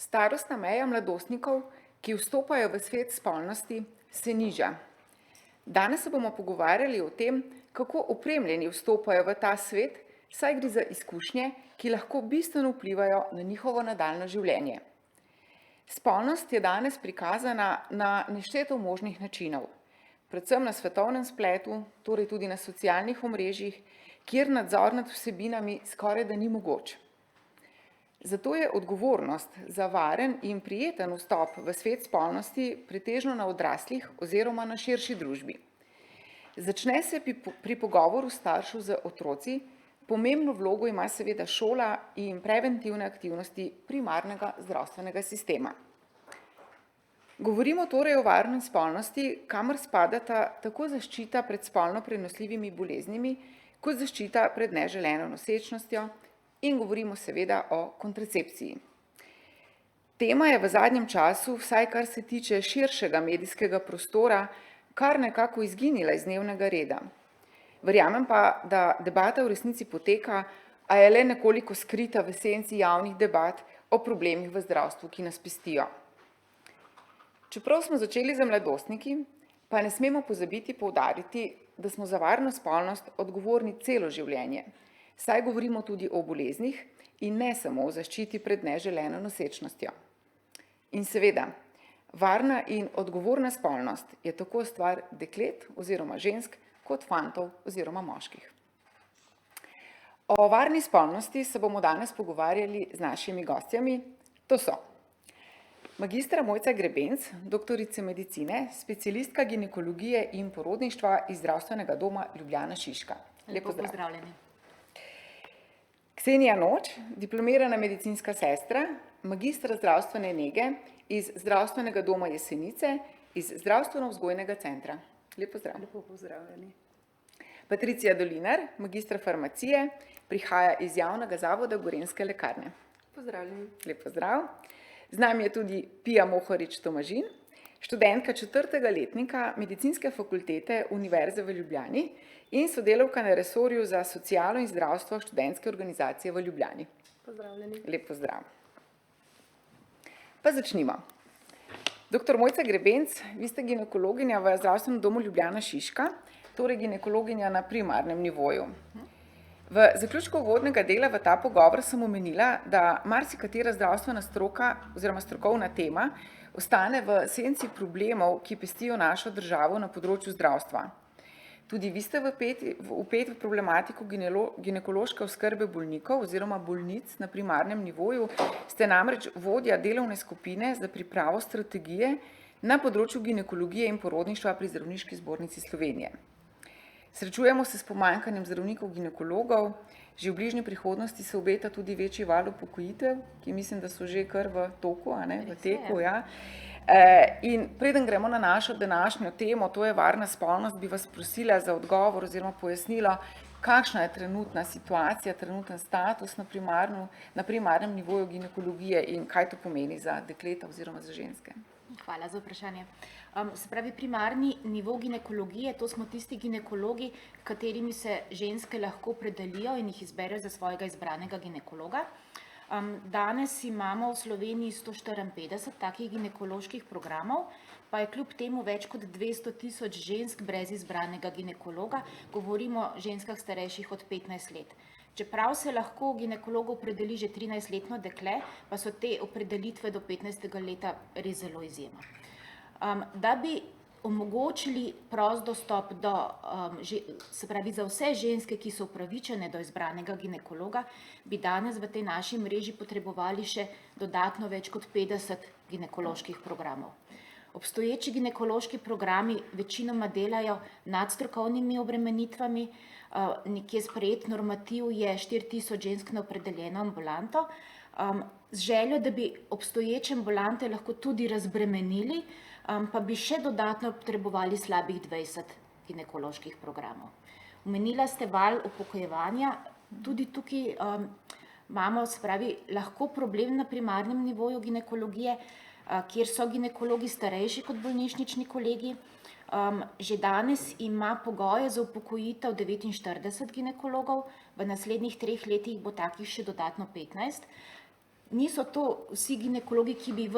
Starostna meja mladostnikov, ki vstopajo v svet spolnosti, se niža. Danes se bomo pogovarjali o tem, kako opremljeni vstopajo v ta svet, saj gre za izkušnje, ki lahko bistveno vplivajo na njihovo nadaljnje življenje. Spolnost je danes prikazana na nešteto možnih načinov, predvsem na svetovnem spletu, torej tudi na socialnih omrežjih, kjer nadzor nad vsebinami skorajda ni mogoč. Zato je odgovornost za varen in prijeten vstop v svet spolnosti pretežno na odraslih oziroma na širši družbi. Začne se pri pogovoru staršev z otroci, pomembno vlogo ima seveda šola in preventivne aktivnosti primarnega zdravstvenega sistema. Govorimo torej o varni spolnosti, kamor spadata tako zaščita pred spolno prenosljivimi boleznimi, kot zaščita pred neželeno nosečnostjo, in govorimo seveda o kontracepciji. Tema je v zadnjem času, vsaj kar se tiče širšega medijskega prostora, kar nekako izginila iz dnevnega reda. Verjamem pa, da debata v resnici poteka, a je le nekoliko skrita v senci javnih debat o problemih v zdravstvu, ki nas pestijo. Čeprav smo začeli za mladostniki, pa ne smemo pozabiti poudariti, da smo za varno spolnost odgovorni celo življenje, saj govorimo tudi o boleznih in ne samo o zaščiti pred neželeno nosečnostjo. In seveda, varna in odgovorna spolnost je tako stvar deklet oziroma žensk, kot fantov oziroma moških. O varni spolnosti se bomo danes pogovarjali z našimi gostjami, to so magistra Mojca Grebenc, doktorica medicine, specialistka ginekologije in porodništva iz Zdravstvenega doma Ljubljana Šiška. Lepo pozdravljeni. Ksenija Noč, diplomirana medicinska sestra, magistra zdravstvene nege iz Zdravstvenega doma Jesenice, iz Zdravstveno-vzgojnega centra. Lep pozdrav. Lepo pozdravljeni. Patricija Dolinar, magistra farmacije, prihaja iz Javnega zavoda Gorenjske lekarne. Pozdravljeni. Lep pozdrav. Z nami je tudi Pija Mohorič Tomažin, študentka 4. letnika Medicinske fakultete Univerze v Ljubljani in sodelavka na resorju za socialo in zdravstvo študentske organizacije v Ljubljani. Pozdravljeni. Lep pozdrav. Pa začnimo. Dr. Mojca Grebenc, vi ste ginekologinja v Zdravstvenem domu Ljubljana Šiška, torej ginekologinja na primarnem nivoju. V zaključku uvodnega dela v ta pogovor sem omenila, da marsikatera zdravstvena stroka oziroma strokovna tema ostane v senci problemov, ki pestijo našo državo na področju zdravstva. Tudi vi ste vpeti v problematiko ginekološke oskrbe bolnikov oziroma bolnic na primarnem nivoju, ste namreč vodja delovne skupine za pripravo strategije na področju ginekologije in porodništva pri Zdravniški zbornici Slovenije. Srečujemo se s pomanjkanjem zdravnikov ginekologov, že v bližnji prihodnosti se obeta tudi večji val upokojitev, ki mislim, da so že kar v toku, v teku. Ja. In preden gremo na našo današnjo temo, to je varna spolnost, bi vas prosila za odgovor oziroma pojasnilo, kakšna je trenutna situacija, trenuten status na primarnem nivoju ginekologije in kaj to pomeni za dekleta oziroma za ženske. Hvala za vprašanje. Se pravi, primarni nivo ginekologije, to smo tisti ginekologi, katerimi se ženske lahko opredelijo in jih izberejo za svojega izbranega ginekologa. Danes imamo v Sloveniji 154 takih ginekoloških programov, pa je kljub temu več kot 200 tisoč žensk brez izbranega ginekologa, govorimo o ženskah starejših od 15 let. Čeprav se lahko ginekolog opredeli že 13-letno dekle, pa so te opredelitve do 15. leta res zelo izjema. Da bi omogočili prost dostop se pravi za vse ženske, ki so upravičene do izbranega ginekologa, bi danes v tej naši mreži potrebovali še dodatno več kot 50 ginekoloških programov. Obstoječi ginekološki programi večinoma delajo nad strokovnimi obremenitvami, nekje sprejet normativ je 4000 žensk na opredeljeno ambulanto, z željo, da bi obstoječe ambulante lahko tudi razbremenili, pa bi še dodatno potrebovali slabih 20 ginekoloških programov. Omenila ste val upokojevanja, tudi tukaj imamo, se pravi, lahko problem na primarnem nivoju ginekologije, kjer so ginekologi starejši kot bolnišnični kolegi. Že danes ima pogoje za upokojitev 49 ginekologov, v naslednjih 3 letih bo takih še dodatno 15. niso to vsi ginekologi, ki bi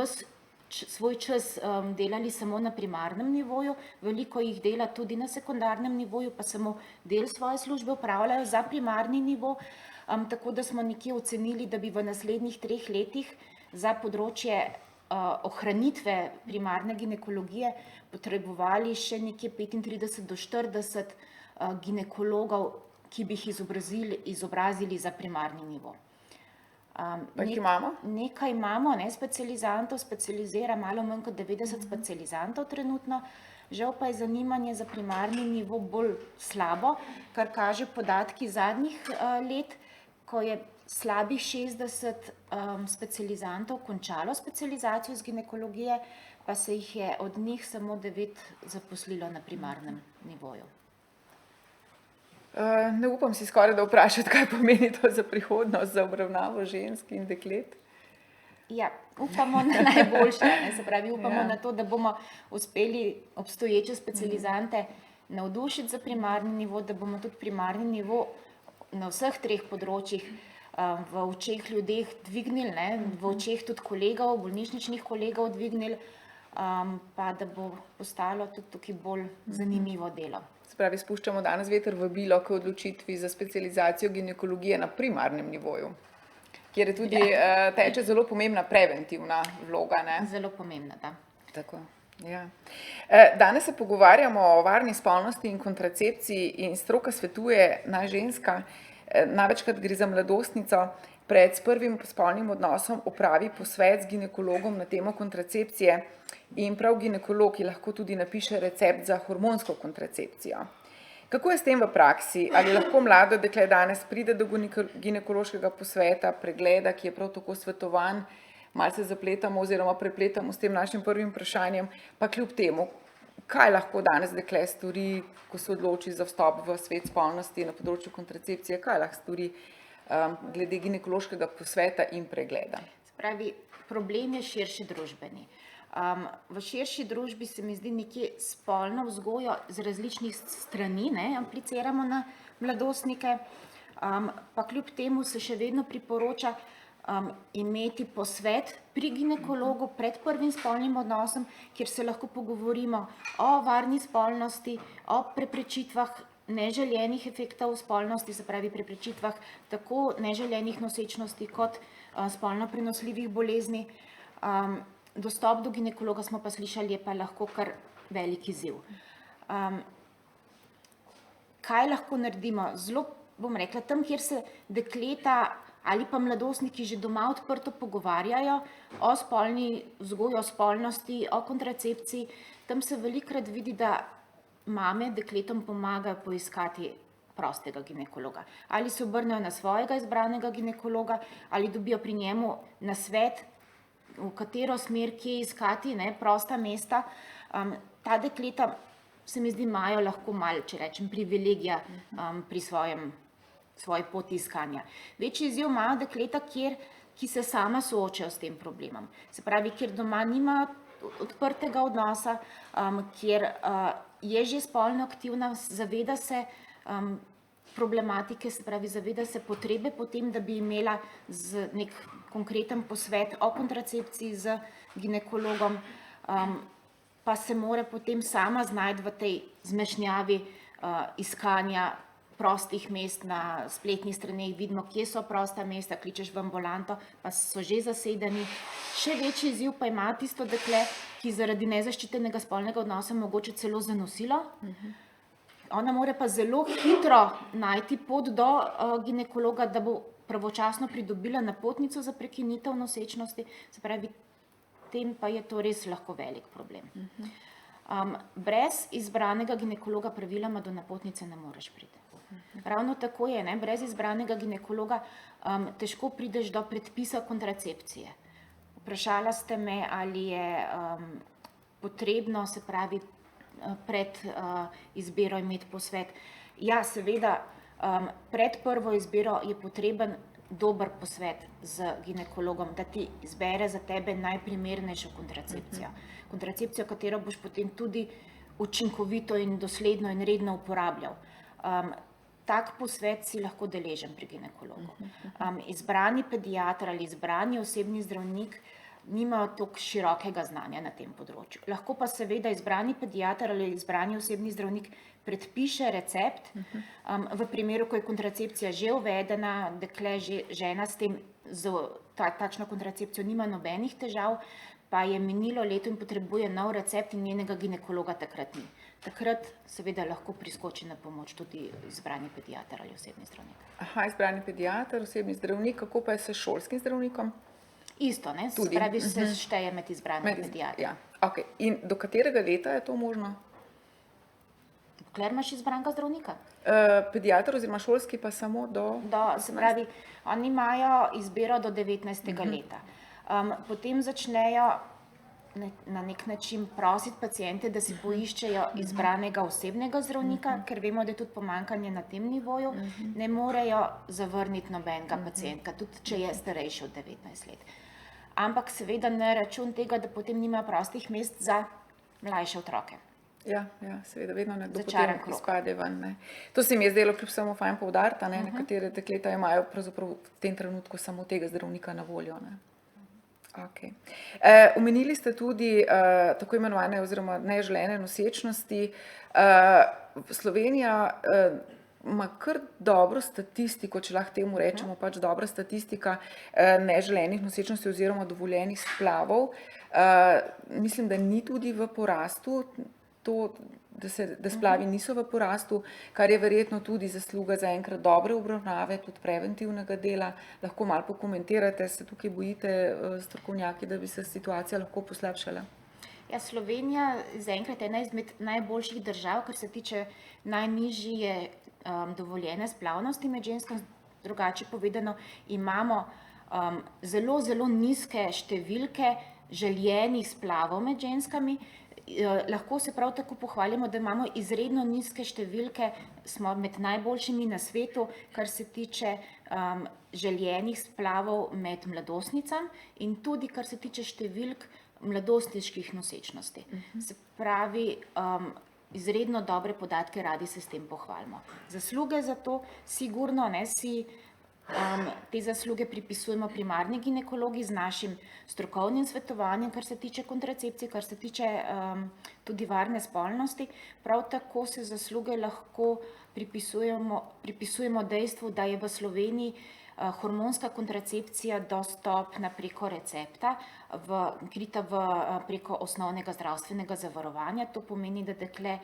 svoj čas delali samo na primarnem nivoju, veliko jih dela tudi na sekundarnem nivoju, pa samo del svoje službe upravljajo za primarni nivo, tako da smo nekje ocenili, da bi v naslednjih 3 letih za področje ohranitve primarne ginekologije potrebovali še nekje 35 do 40 ginekologov, ki bi jih izobrazili za primarni nivo. Pa jih imamo? Nekaj imamo, specializantov, specializira malo manj kot 90 specializantov trenutno, žal pa je zanimanje za primarni nivo bolj slabo, kar kaže podatki zadnjih let, ko je slabih 60 specializantov končalo specializacijo iz ginekologije, pa se jih je od njih samo 9 zaposlilo na primarnem nivoju. Ne upam si skoraj da vprašati, kaj pomeni to za prihodnost, za obravnavo žensk in deklet. Ja, upamo na najboljše, se pravi, upamo na to, da bomo uspeli obstoječe specializante navdušiti za primarni nivo, da bomo tudi primarni nivo na vseh 3 področjih v očeh ljudeh dvignili, v očeh tudi kolegov, bolnišničnih kolegov dvignili, pa da bo postalo tudi tukaj bolj zanimivo delo. Se pravi, spuščamo danes veter v bilo k odločitvi za specializacijo ginekologije na primarnem nivoju, kjer je tudi teče zelo pomembna preventivna vloga. Zelo pomembna, da. Tako, ja. Danes se pogovarjamo o varni spolnosti in kontracepciji in stroka svetuje naj ženska, največkrat gre za mladostnico, pred prvim spolnim odnosom opravi posvet z ginekologom na temo kontracepcije in prav ginekolog ji lahko tudi napiše recept za hormonsko kontracepcijo. Kako je s tem v praksi? Ali lahko mlado dekle danes pride do ginekološkega posveta, pregleda, ki je prav tako svetovan, malce zapletamo oziroma prepletamo s tem našim prvim vprašanjem, pa kljub temu, kaj lahko danes dekle stori, ko se odloči za vstop v svet spolnosti na področju kontracepcije, kaj lahko stori glede ginekološkega posveta in pregleda? Se pravi, problem je širši družbeni. V širši družbi se mi zdi nekje spolno vzgojo z različnih strani apliciramo na mladostnike, pa kljub temu se še vedno priporoča imeti posvet pri ginekologu pred prvim spolnim odnosom, kjer se lahko pogovorimo o varni spolnosti, o preprečitvah neželenih efektov spolnosti, se pravi preprečitvah tako neželenih nosečnosti kot spolno prenosljivih bolezni. Dostop do ginekologa, smo pa slišali, je pa lahko kar velik izziv. Kaj lahko naredimo? Zelo, bom rekla, tam, kjer se dekleta ali pa mladostniki že doma odprto pogovarjajo o spolni vzgoji, o spolnosti, o kontracepciji, tam se velikokrat vidi, da mame dekletom pomagajo poiskati prostega ginekologa. Ali se obrnejo na svojega izbranega ginekologa, ali dobijo pri njemu nasvet, v katero smer, kje iskati prosta mesta. Ta dekleta, se mi zdi, imajo lahko malo, če rečem, privilegija pri svoji poti iskanja. Večji izziv imajo dekleta, ki se sama soočajo s tem problemom. Se pravi, kjer doma nima odprtega odnosa, kjer je že spolno aktivna, zaveda se problematike, se pravi, zaveda se potrebe potem, da bi imela nek konkreten posvet o kontracepciji z ginekologom, pa se mora potem sama znajti v tej zmešnjavi iskanja prostih mest na spletnih straneh, vidimo, kje so prosta mesta, kličeš v ambulanto, pa so že zasedeni. Še večji izziv pa ima tisto dekle, ki zaradi nezaščitenega spolnega odnosa mogoče celo zanosilo. Ona mora pa zelo hitro najti pot do ginekologa, da bo pravočasno pridobila napotnico za prekinitev nosečnosti. Se pravi, tem pa je to res lahko velik problem. Brez izbranega ginekologa praviloma do napotnice ne moreš priti. Ravno tako je, brez izbranega ginekologa težko prideš do predpisa kontracepcije. Vprašala ste me, ali je potrebno, se pravi, pred izbiro imeti posvet. Ja, seveda, pred prvo izbiro je potreben dober posvet z ginekologom, da ti izbere za tebe najprimernejšo kontracepcijo. Kontracepcijo, katero boš potem tudi učinkovito in dosledno in redno uporabljal. tak posvet si lahko deležen pri ginekologu. Izbrani pediater ali izbrani osebni zdravnik nimajo toliko širokega znanja na tem področju. Lahko pa seveda izbrani pediater ali izbrani osebni zdravnik predpiše recept, v primeru, ko je kontracepcija že uvedena, dekle, žena s tem, takšno kontracepcijo nima nobenih težav, pa je minilo leto in potrebuje nov recept in njenega ginekologa takrat ni. Takrat seveda lahko priskoči na pomoč tudi izbrani pediater ali osebni zdravnik. Aha, izbrani pediater, osebni zdravnik, kako pa je s šolskim zdravnikom? Isto, ne? Se pravi, se šteje med izbranim pediatrom. Ja, okay. In do katerega leta je to možno? Dokler imaš izbranega zdravnika. Pediater oziroma šolski pa samo do... Se pravi, oni imajo izbiro do 19. leta. Potem začnejo na nek način prositi paciente, da si poiščejo izbranega osebnega zdravnika, ker vemo, da je tudi pomanjkanje na tem nivoju, ne morejo zavrniti nobenega pacientka, tudi če je starejši od 19 let. Ampak seveda na račun tega, da potem nimajo prostih mest za mlajše otroke. Ja, seveda, vedno nekdo potem izpade ven. Ne. To se mi je zdelo kljub samo fajn poudariti, nekatere dekleta imajo pravzaprav v tem trenutku samo tega zdravnika na voljo. Ne. Okay. Omenili ste tudi tako imenovane oziroma neželene nosečnosti. Slovenija ima kar dobro statistiko, če lahko temu rečemo, pač dobra statistika neželenih nosečnosti oziroma dovoljenih splavov. Mislim, da ni tudi v porastu to, da splavi niso v porastu, kar je verjetno tudi zasluga za enkrat dobre obravnave, tudi preventivnega dela. Lahko malo pokomentirate, se tukaj bojite strokovnjaki, da bi se situacija lahko poslabšala? Ja, Slovenija zaenkrat je ena izmed najboljših držav, kar se tiče najnižje dovoljene splavnosti med ženskami. Drugače povedano, imamo zelo, zelo nizke številke željenih splavov med ženskami. Lahko se prav tako pohvalimo, da imamo izredno nizke številke, smo med najboljšimi na svetu, kar se tiče željenih splavov med mladostnicami in tudi kar se tiče številk mladostniških nosečnosti. Se pravi, izredno dobre podatke, radi se s tem pohvalimo. Zasluge za to sigurno te zasluge pripisujemo primarni ginekologi z našim strokovnim svetovanjem, kar se tiče kontracepcije, kar se tiče tudi varne spolnosti. Prav tako se zasluge lahko pripisujemo dejstvu, da je v Sloveniji hormonska kontracepcija dostopna preko recepta, krita preko osnovnega zdravstvenega zavarovanja. To pomeni, da dekle,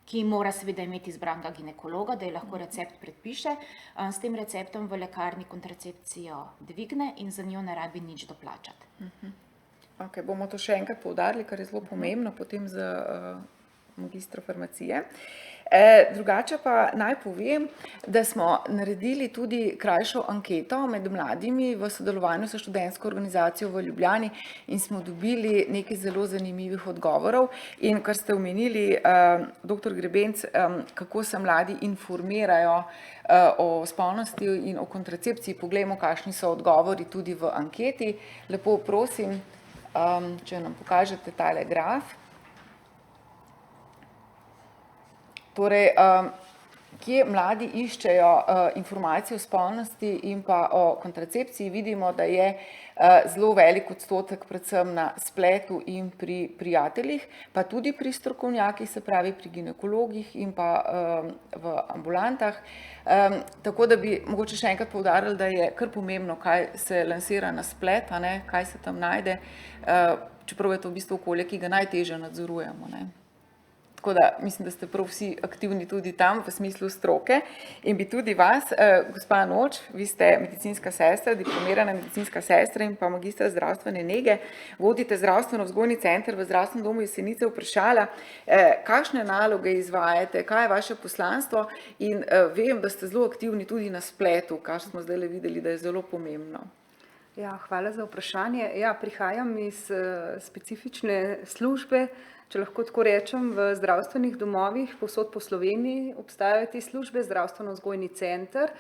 ki mora seveda imeti izbranega ginekologa, da je lahko recept predpiše, s tem receptom v lekarni kontracepcijo dvigne in za njo ne rabi nič doplačati. Okay, bomo to še enkrat poudarili, kar je zelo pomembno potem za magistro farmacije. Drugače pa naj povem, da smo naredili tudi krajšo anketo med mladimi v sodelovanju s študentsko organizacijo v Ljubljani in smo dobili nekaj zelo zanimivih odgovorov. In kar ste omenili, dr. Grebenc, kako se mladi informirajo o spolnosti in o kontracepciji, poglejmo, kakšni so odgovori tudi v anketi. Lepo prosim, če nam pokažete tale graf. Torej, kje mladi iščejo informacije o spolnosti in pa o kontracepciji, vidimo, da je zelo velik odstotek predvsem na spletu in pri prijateljih, pa tudi pri strokovnjakih, se pravi pri ginekologih in pa v ambulantah. Tako da bi mogoče še enkrat poudarili, da je kar pomembno, kaj se lansira na splet, kaj se tam najde, čeprav je to v bistvu okolje, ki ga najtežje nadzorujemo. Tako da mislim, da ste prav vsi aktivni tudi tam v smislu stroke in bi tudi vas, gospa Noč, vi ste medicinska sestra, diplomirana medicinska sestra in pa magistra zdravstvene nege, vodite zdravstveno-vzgojni center v zdravstvenem domu Jesenice, vprašala, kakšne naloge izvajate, kaj je vaše poslanstvo in vem, da ste zelo aktivni tudi na spletu, kar smo zdaj videli, da je zelo pomembno. Ja, hvala za vprašanje. Ja, prihajam iz specifične službe, če lahko tako rečem, v zdravstvenih domovih, povsod po Sloveniji obstajajo te službe, zdravstveno-vzgojni center,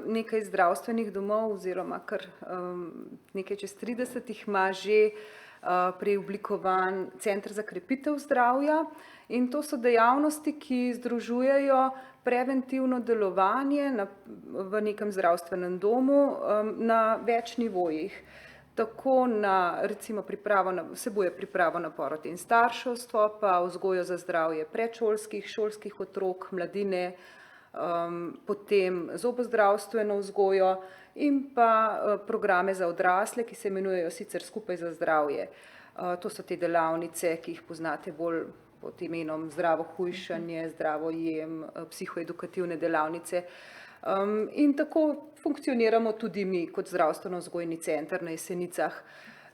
nekaj zdravstvenih domov oziroma kar nekaj čez 30 ima že preoblikovan Center za krepitev zdravja in to so dejavnosti, ki združujejo preventivno delovanje v nekem zdravstvenem domu na več nivojih. Tako recimo vsebuje pripravo na porod in starševstvo, pa vzgojo za zdravje predšolskih, šolskih otrok, mladine, potem zobozdravstveno vzgojo in pa programe za odrasle, ki se imenujejo sicer Skupaj za zdravje. To so te delavnice, ki jih poznate bolj pod imenom zdravo hujšanje, zdravo jem, psihoedukativne delavnice. In tako funkcioniramo tudi mi kot zdravstveno-vzgojni center na Jesenicah.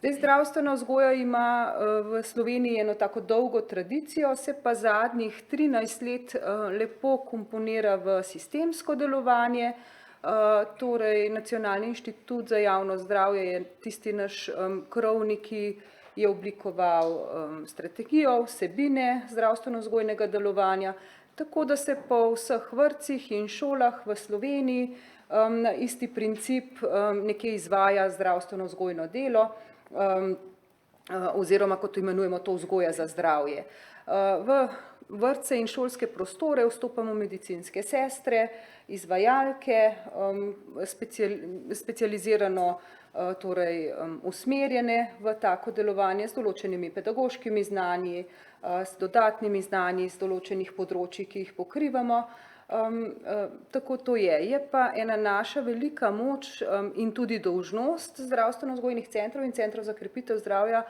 Zdravstvena vzgoja ima v Sloveniji eno tako dolgo tradicijo, se pa zadnjih 13 let lepo komponira v sistemsko delovanje. Torej, Nacionalni inštitut za javno zdravje je tisti naš krovnik, ki je oblikoval strategijo vsebine zdravstveno-vzgojnega delovanja, tako da se po vseh vrtcih in šolah v Sloveniji na isti princip nekje izvaja zdravstveno-vzgojno delo, oziroma kot imenujemo to vzgoja za zdravje. V vrtce in šolske prostore vstopamo medicinske sestre, izvajalke, specializirano torej usmerjene v tako delovanje z določenimi pedagoškimi znanji, s dodatnimi znanji z določenih področij, ki jih pokrivamo. Tako to je. Je pa ena naša velika moč in tudi dolžnost zdravstveno-vzgojnih centrov in centrov za krepitev zdravja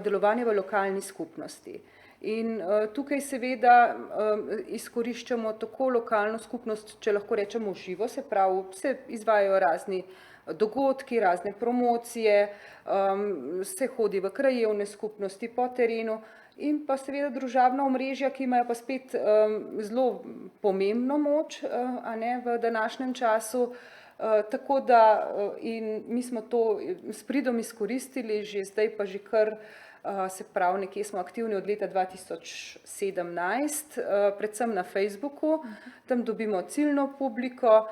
delovanje v lokalni skupnosti. In tukaj seveda izkoriščamo tako lokalno skupnost, če lahko rečemo živo, se pravi, se izvajajo razni dogodki, razne promocije, se hodi v krajevne skupnosti po terenu in pa seveda družabna omrežja, ki imajo pa spet zelo pomembno moč v današnjem času. Tako da in mi smo to s pridom izkoristili, že zdaj pa že kar, se pravi, nekje smo aktivni od leta 2017, predvsem na Facebooku, tam dobimo ciljno publiko,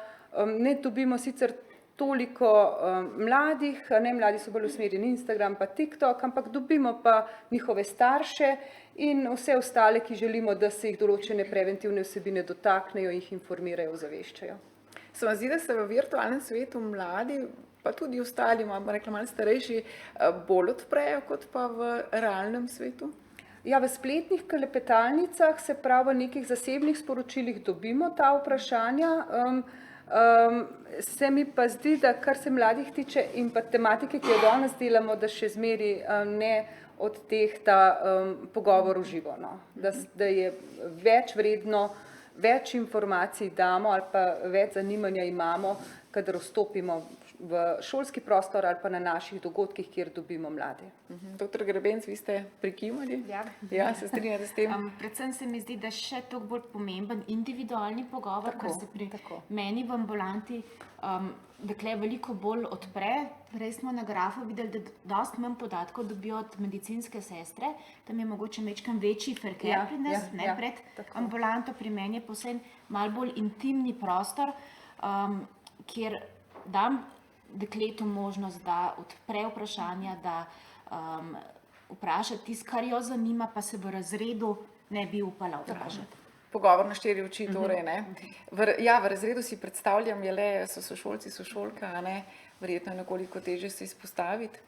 ne dobimo sicer toliko mladih, mladi so bolj usmerjeni Instagram pa TikTok, ampak dobimo pa njihove starše in vse ostale, ki želimo, da se jih določene preventivne vsebine dotaknejo, jih informirajo, ozaveščajo. Se vam zdi, da se v virtualnem svetu mladi, pa tudi ostali, malo starejši, bolj odprejo kot pa v realnem svetu? Ja, v spletnih klepetalnicah, se pravi v nekih zasebnih sporočilih dobimo ta vprašanja. Se mi pa zdi, da kar se mladih tiče in pa tematike, ki jo danes delamo, da še zmeri ne odtehta pogovor v živo. Da je več vredno, več informacij damo ali pa več zanimanja imamo, kadar vstopimo v šolski prostor ali pa na naših dogodkih, kjer dobimo mlade. Doktor Grebenc, vi ste prikimali? Ja, se strinjate s tem? Predvsem se mi zdi, da še toliko bolj pomemben individualni pogovor, kar se pri meni v ambulanti dekle veliko bolj odpre. Prej smo na grafu videli, da dosti manj podatkov dobijo od medicinske sestre, tam je mogoče majčkeno večji ferker pri nas, pred ambulanto, pri meni je posebej malo bolj intimni prostor, kjer dam dekletu možnost, da odpre vprašanja, da vpraša tisto, kar jo zanima, pa se v razredu ne bi upala vprašati. Pogovor na 4 oči, torej, ne? V razredu si predstavljam, so sošolci, sošolka, verjetno je nekoliko težje se izpostaviti.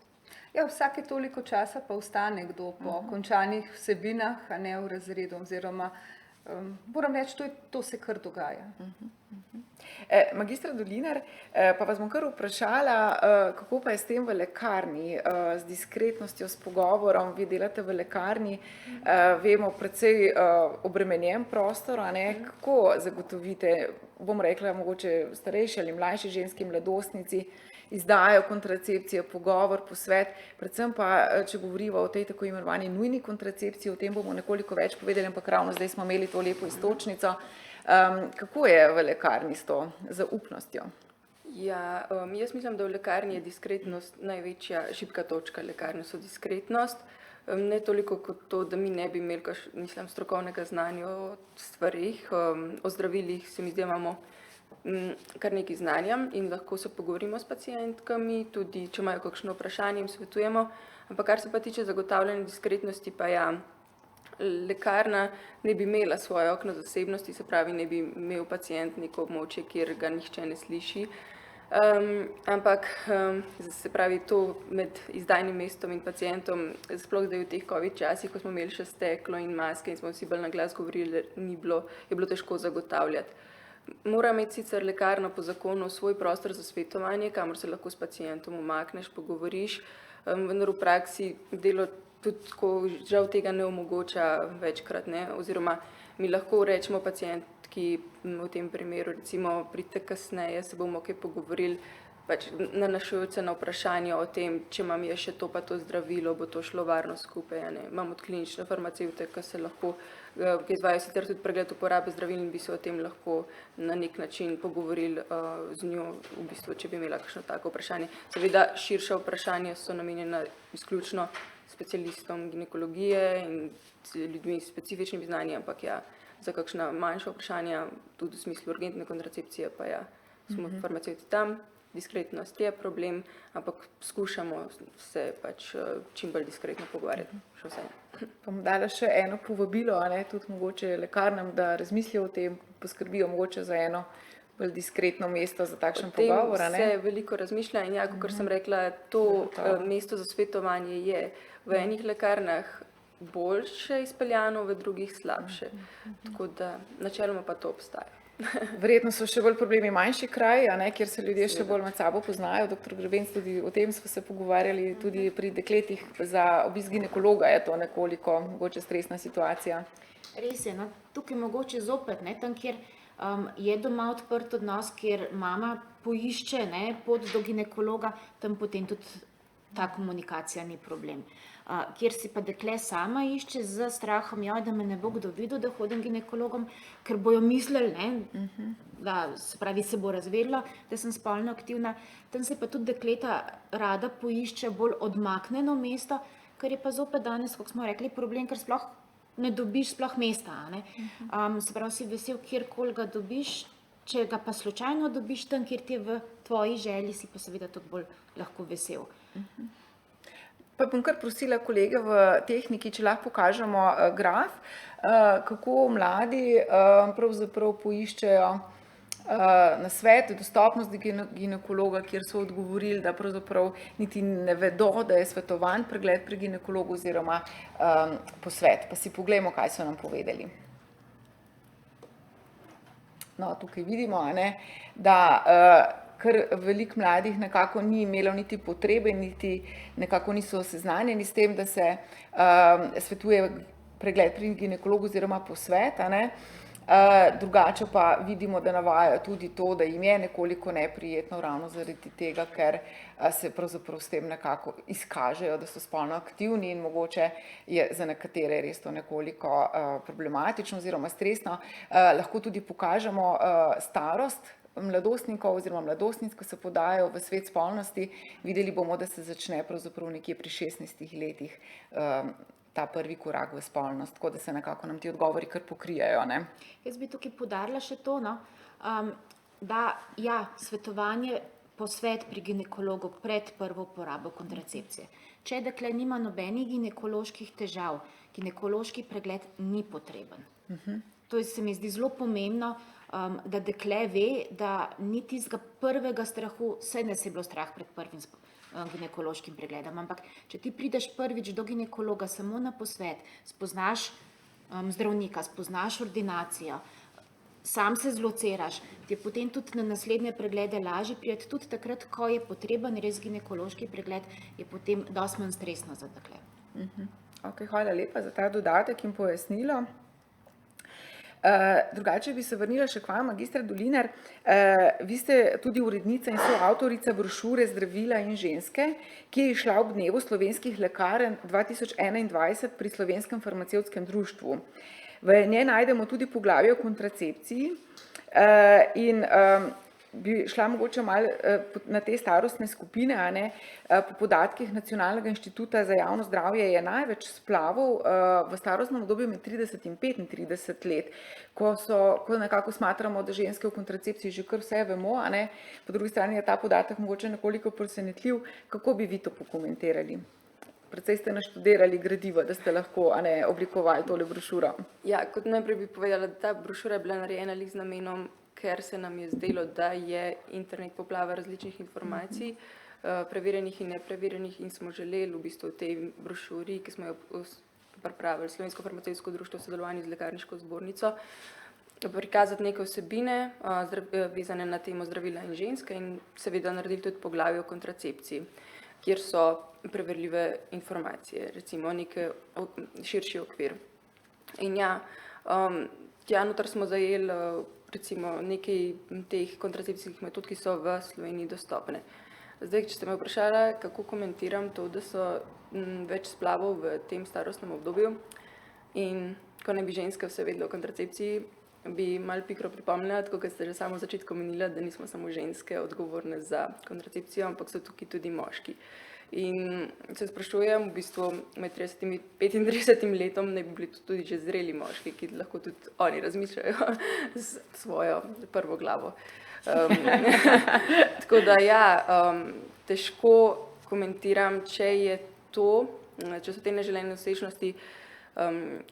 Ja, vsake toliko časa pa ostane kdo po končanih vsebinah, v razredu, oziroma moram reči, to se kar dogaja. Magistra Dolinar, pa vas bom kar vprašala, kako pa je s tem v lekarni, z diskretnostjo, s pogovorom, vi delate v lekarni, vemo, precej obremenjen prostor, kako zagotovite, bom rekla, mogoče starejši ali mlajši ženski mladostnici, izdajo kontracepcijo, pogovor, posvet, predvsem pa, če govoriva o tej tako imenovani nujni kontracepciji, o tem bomo nekoliko več povedali, ampak ravno zdaj smo imeli to lepo iztočnico. Kako je v lekarni s to zaupnostjo? Ja, jaz mislim, da v lekarni je diskretnost največja šibka točka lekarne, so diskretnost. Ne toliko kot to, da mi ne bi imeli strokovnega znanja o stvarih, o zdravilih, se mi zdi, imamo kar nekaj znanja in lahko se pogovorimo s pacientkami, tudi če imajo kakšno vprašanje, jim svetujemo. Ampak kar se pa tiče zagotavljanja diskretnosti, pa ja, lekarna ne bi imela svoje okno zasebnosti, se pravi, ne bi imel pacient neko območje, kjer ga nihče ne sliši. Ampak se pravi, to med izdajnim mestom in pacientom, sploh zdaj v teh COVID časih, ko smo imeli še steklo in maske in smo vsi bolj na glas govorili, je bilo težko zagotavljati. Mora imeti sicer lekarna po zakonu svoj prostor za svetovanje, kamor se lahko s pacientom umakneš, pogovoriš, vendar v praksi delo tudi ko žal tega ne omogoča večkrat, ne, oziroma mi lahko rečemo pacientki v tem primeru, recimo pridite kasneje, se bomo kaj pogovorili, pač nanašajoč se na vprašanje o tem, če imam je še to pa to zdravilo, bo to šlo varno skupaj, ne. Imam od klinične farmacevte, ki se lahko, ki izvajajo sicer tudi pregled uporabe zdravil in bi se o tem lahko na nek način pogovorili z njo, v bistvu, če bi imela kakšno tako vprašanje. Seveda širša vprašanja so namenjena izključno specialistom ginekologije in ljudmi s specifičnimi znanji, ampak ja, za kakšna manjša vprašanja, tudi v smislu urgentne kontracepcije, pa ja, smo farmacevti tam, diskretnost je problem, ampak skušamo se pač čim bolj diskretno pogovarjati, še vse. Pa bom dala še eno povabilo, tudi mogoče lekarnam, da razmislijo o tem, poskrbijo mogoče za eno bolj diskretno mesto za takšen pogovor. O tem se veliko razmišlja in ja, kot sem rekla, to mesto za svetovanje je v enih lekarnah boljše izpeljano, v drugih slabše. Tako da načeloma pa to obstaja. Verjetno so še bolj problemi manjši kraji, kjer se ljudje še bolj med sabo poznajo. Dr. Grebenc, tudi o tem smo se pogovarjali, tudi pri dekletih za obisk ginekologa je to nekoliko mogoče stresna situacija. Res je, no, tukaj mogoče zopet, tam kjer je doma odprt odnos, kjer mama poišče pot do ginekologa, tam potem tudi ta komunikacija ni problem. Kjer si pa dekle sama išče z strahom, da me ne bo kdo videl, da hodim ginekologom, ker bojo mislili, da se bo razvedlo, da sem spolno aktivna, tam se pa tudi dekleta rada poišče bolj odmaknjeno mesto, ker je pa zopet danes, kot smo rekli, problem, ker sploh ne dobiš sploh mesta. Se pravi, si vesel, kjerkoli ga dobiš, če ga pa slučajno dobiš tam, kjer ti je v tvoji želji, si pa seveda tudi bolj lahko vesel. Pa bom kar prosila kolege v tehniki, če lahko pokažemo graf, kako mladi pravzaprav poiščejo nasvet, dostopnost ginekologa, kjer so odgovorili, da pravzaprav niti ne vedo, da je svetovan pregled pri ginekologu oziroma posvet. Pa si poglejmo, kaj so nam povedali. No, tukaj vidimo, da kar veliko mladih nekako ni imelo niti potrebe, niti nekako niso seznanjeni s tem, da se svetuje pregled pri ginekologu oziroma posvet. Drugače pa vidimo, da navajajo tudi to, da jim je nekoliko neprijetno ravno zaradi tega, ker se pravzaprav s tem nekako izkažejo, da so spolno aktivni in mogoče je za nekatere res to nekoliko problematično oziroma stresno. Lahko tudi pokažemo starost mladostnikov oziroma mladostnic, ko se podajo v svet spolnosti. Videli bomo, da se začne pravzaprav nekje pri 16 letih ta prvi korak v spolnost, tako da se nekako nam ti odgovori kar pokrijejo. Jaz bi tukaj poudarila še to, da ja, svetovanje, posvet pri ginekologu pred prvo uporabo kontracepcije. Če dekle nima nobenih ginekoloških težav, ginekološki pregled ni potreben. To se mi zdi zelo pomembno, da dekle ve, da ni tistega prvega strahu, saj ne se je bilo strah pred prvim ginekološkim pregledom, ampak če ti prideš prvič do ginekologa samo na posvet, spoznaš zdravnika, spoznaš ordinacijo, sam se zlociraš, ti je potem tudi na naslednje preglede lažje priti, tudi takrat, ko je potreben res ginekološki pregled, je potem dosti manj stresno za dekle. Ok, hvala lepa za ta dodatek in pojasnilo. Drugače bi se vrnila še k vam, magistra Dolinar. Vi ste tudi urednica in soavtorica brošure Zdravila in ženske, ki je izšla ob dnevu slovenskih lekarn 2021 pri Slovenskem farmacevtskem društvu. V njej najdemo tudi poglavje o kontracepciji in bi šla mogoče malo na te starostne skupine, a ne. Po podatkih Nacionalnega inštituta za javno zdravje je največ splavov v starostnem obdobju med 30 in 35 let, ko nekako smatramo, da ženske v kontracepciji že kar vse vemo, a ne. Po drugi strani je ta podatek mogoče nekoliko presenetljiv. Kako bi vi to pokomentirali? Predvsej ste naštudirali gradivo, da ste lahko oblikovali tole brošuro. Ja, kot najprej bi povedala, da ta brošura je bila narejena z namenom, ker se nam je zdelo, da je internet poplava različnih informacij, preverjenih in nepreverjenih, in smo želeli v bistvu v tej brošuri, ki smo jo pripravili Slovensko farmacevtsko društvo v sodelovanju z Lekarniško zbornico, prikazati neke vsebine vezane na temo zdravila in ženske in seveda naredili tudi poglavje o kontracepciji, kjer so preverljive informacije, recimo neki širši okvir. In ja, noter smo zajeli recimo nekaj teh kontracepcijskih metod, ki so v Sloveniji dostopne. Zdaj, če ste me vprašala, kako komentiram to, da so več splavov v tem starostnem obdobju in ko ne bi ženske vse vedele o kontracepciji, bi malo pikro pripomnila, tako kot ste že samo v začetku omenila, da nismo samo ženske odgovorne za kontracepcijo, ampak so tukaj tudi moški. In se sprašujem, v bistvu med 30 in 35 letom ne bi bili tudi že zreli moški, ki lahko tudi oni razmišljajo s svojo prvo glavo. Tako da ja, težko komentiram, če so te neželene nosečnosti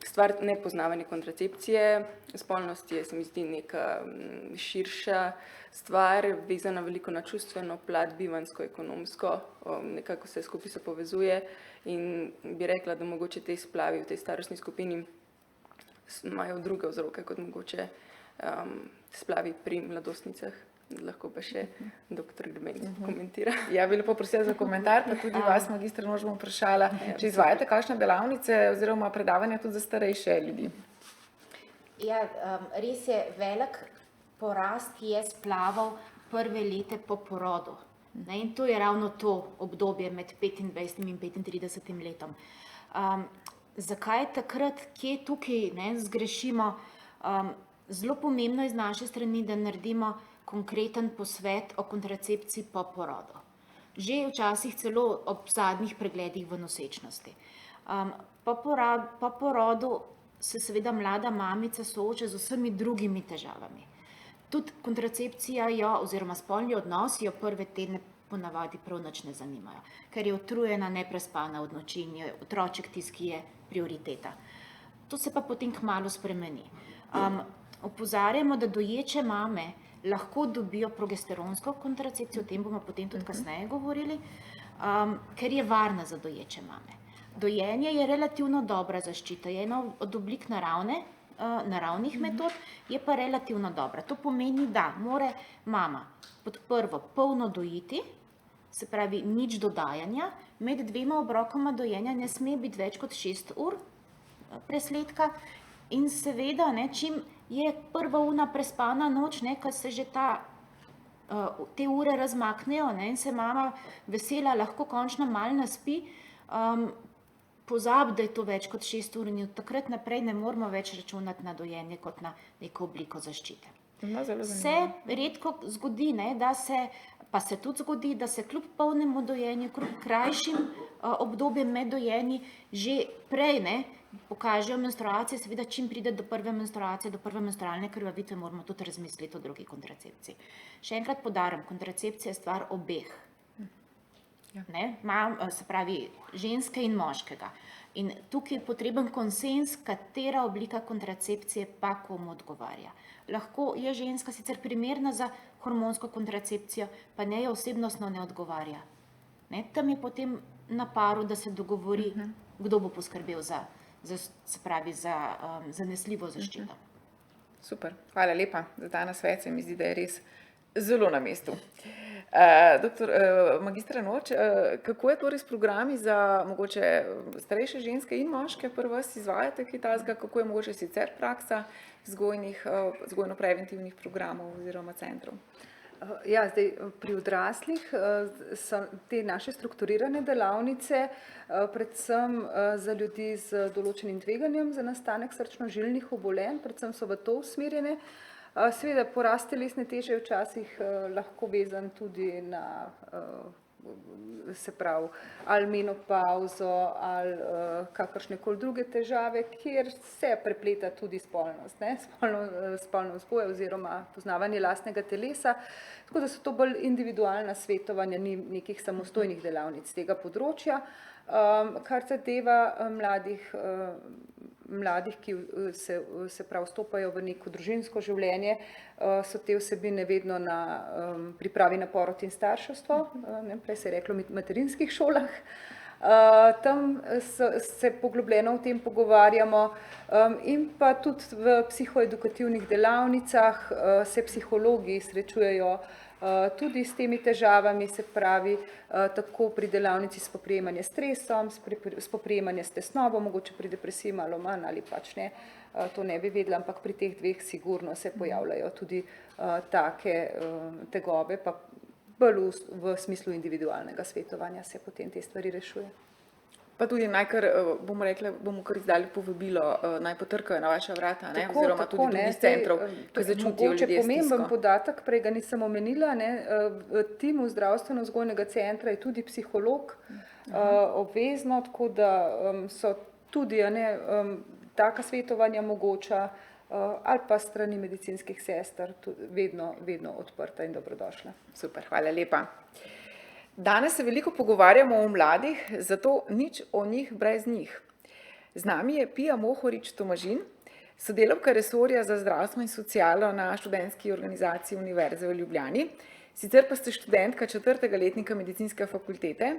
stvar nepoznavanja kontracepcije. Spolnost je, se mi zdi, neka širša stvar, vezana veliko na čustveno plat, bivanjsko, ekonomsko, nekako vse skupaj se povezuje in bi rekla, da mogoče te splavi v tej starostni skupini imajo druge vzroke kot mogoče splavi pri mladostnicah. Lahko pa še dr. Grebenc komentira. Ja, bi lepo prosila za komentar, pa tudi vas, magistra Noč, bom vprašala, če izvajate kakšne delavnice oziroma predavanja tudi za starejše ljudi. Ja, res je velik porast je splavov prve leta po porodu. In to je ravno to obdobje med 25 in 35 letom. Zakaj takrat, kje tukaj zgrešimo? Zelo pomembno je z naše strani, da naredimo konkreten posvet o kontracepciji po porodu. Že včasih celo ob zadnjih pregledih v nosečnosti. Po porodu se seveda mlada mamica sooča z vsemi drugimi težavami. Tudi kontracepcija oziroma spolni odnosi jo prve tedne ponavadi prav nič ne zanimajo, ker je utrujena, neprespana od noči in je otroček tisti, ki je prioriteta. To se pa potem kmalu spremeni. Opozarjamo, da doječe mame lahko dobijo progesteronsko kontracepcijo, o tem bomo potem tudi kasneje govorili, ker je varna za doječe mame. Dojenje je relativno dobra zaščita, je ena od oblik naravnih metod, je pa relativno dobra. To pomeni, da mora mama pod prvo polno dojiti, se pravi nič dodajanja, med dvema obrokoma dojenja ne sme biti več kot 6 ur presledka in seveda, čim je prva prespana noč, ko se že te ure razmaknejo in se mama vesela lahko končno malo naspi, pozabi, da je to več kot 6 ur in od takrat naprej ne moramo več računati na dojenje kot na neko obliko zaščite. Se redko zgodi, pa se tudi zgodi, da se kljub polnemu dojenju, kljub krajšim obdobjem med dojenji, že prej pokažejo menstruacije, seveda čim pride do prve menstruacije, do prve menstrualne krvavitve, moramo tudi razmisliti o drugi kontracepciji. Še enkrat poudarjam, kontracepcija je stvar obeh. Se pravi ženske in moškega. In tukaj je potreben konsens, katera oblika kontracepcije pa komu odgovarja. Lahko je ženska sicer primerna za hormonsko kontracepcijo, pa ne jo osebnostno ne odgovarja. Tam je potem na paru, da se dogovori, kdo bo poskrbel za zanesljivo zaščito. Super, hvala lepa za ta nasvet, se mi zdi, da je res zelo na mestu. Magistra Noč, kako je torej s programi za mogoče starejše ženske in moške, pri vas izvajate kaj takega, kako je mogoče sicer praksa vzgojno-preventivnih programov oziroma centrov? Ja, zdaj pri odraslih so te naše strukturirane delavnice predvsem za ljudi z določenim tveganjem za nastanek srčno-žilnih obolenj, predvsem so v to usmerjene. Seveda porast telesne teže je včasih lahko vezan tudi na se pravi, ali menopavzo, ali kakršnekoli druge težave, kjer se prepleta tudi spolnost, ne? Spolno vzgoja oziroma poznavanje lastnega telesa, tako da so to bolj individualna svetovanja, ni nekih samostojnih delavnic tega področja. Kar zadeva mladih, ki se pravi vstopajo v neko družinsko življenje, so te vsebine vedno na pripravi na porod in starševstvo, prej se je reklo materinskih šolah. Tam se poglobljeno o tem pogovarjamo in pa tudi v psihoedukativnih delavnicah se psihologi srečujejo tudi s temi težavami, se pravi tako pri delavnici spoprijemanja s stresom, spoprijemanja s tesnobo, mogoče pri depresiji malo manj ali pač ne, to ne bi vedela, ampak pri teh dveh sigurno se pojavljajo tudi take tegobe, pa bolj v smislu individualnega svetovanja se potem te stvari rešuje. Pa tudi bomo kar izdali povabilo, naj potrkajo na vaša vrata, ne? Oziroma tudi drugih centrov, ki začutijo ljudje stisko. Pomemben podatek, prej ga nisem omenila, ne? V timu zdravstveno-vzgojnega centra je tudi psiholog obvezno, tako da so tudi taka svetovanja mogoča ali pa strani medicinskih sester vedno odprta in dobrodošla. Super, hvala lepa. Danes se veliko pogovarjamo o mladih, zato nič o njih brez njih. Z nami je Pia Mohorič-Tomažin, sodelavka resorja za zdravstvo in socialo na študentski organizaciji Univerze v Ljubljani. Sicer pa ste študentka 4. letnika medicinske fakultete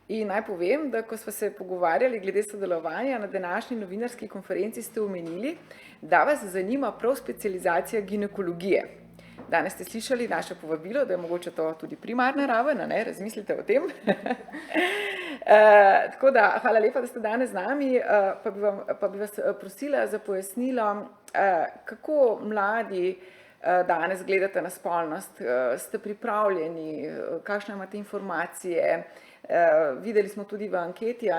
in naj povem, da ko smo se pogovarjali glede sodelovanja na današnji novinarski konferenci, ste omenili, da vas zanima prav specializacija ginekologije. Danes ste slišali naše povabilo, da je mogoče to tudi primarna raven, ne? Razmislite o tem. Tako da, hvala lepa, da ste danes z nami, pa bi vas prosila za pojasnilo, kako mladi danes gledate na spolnost, ste pripravljeni, kakšne imate informacije, videli smo tudi v anketi,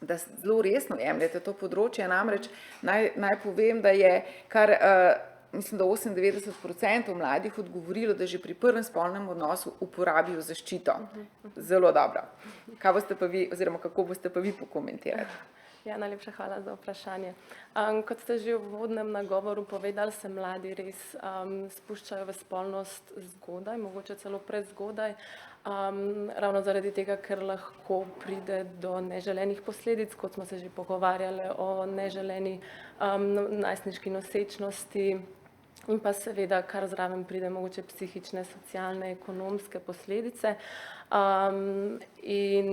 da zelo resno jemljete to področje, namreč naj povem, da je kar mislim, da 98% mladih odgovorilo, da že pri prvem spolnem odnosu uporabijo zaščito. Zelo dobro. Kaj boste pa vi, oziroma kako boste pa vi pokomentirali? Ja, najlepša hvala za vprašanje. Kot ste že v uvodnem nagovoru povedali, se mladi res spuščajo v spolnost zgodaj, mogoče celo prezgodaj, ravno zaradi tega, ker lahko pride do neželenih posledic, kot smo se že pogovarjali o neželeni najstniški nosečnosti, in pa seveda, kar zraven pride, mogoče psihične, socialne, ekonomske posledice. In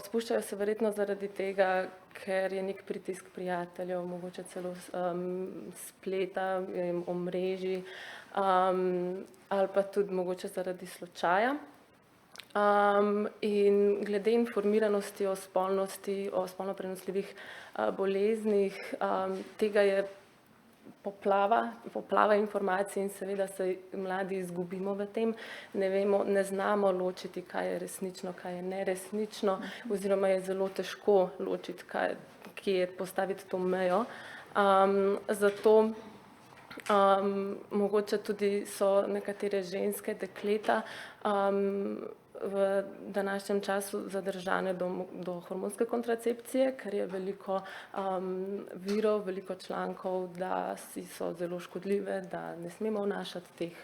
spuščajo se verjetno zaradi tega, ker je nek pritisk prijateljev, mogoče celo spleta, omrežij, ali pa tudi mogoče zaradi slučaja. In glede informiranosti o spolnosti, o spolno prenosljivih boleznih, tega je poplava informacij in seveda se mladi izgubimo v tem, ne znamo ločiti, kaj je resnično, kaj je neresnično, oziroma je zelo težko ločiti, kje postaviti to mejo. Zato mogoče tudi so nekatere ženske dekleta v današnjem času zadržane do hormonske kontracepcije, ker je veliko virov, veliko člankov, da so zelo škodljive, da ne smemo vnašati teh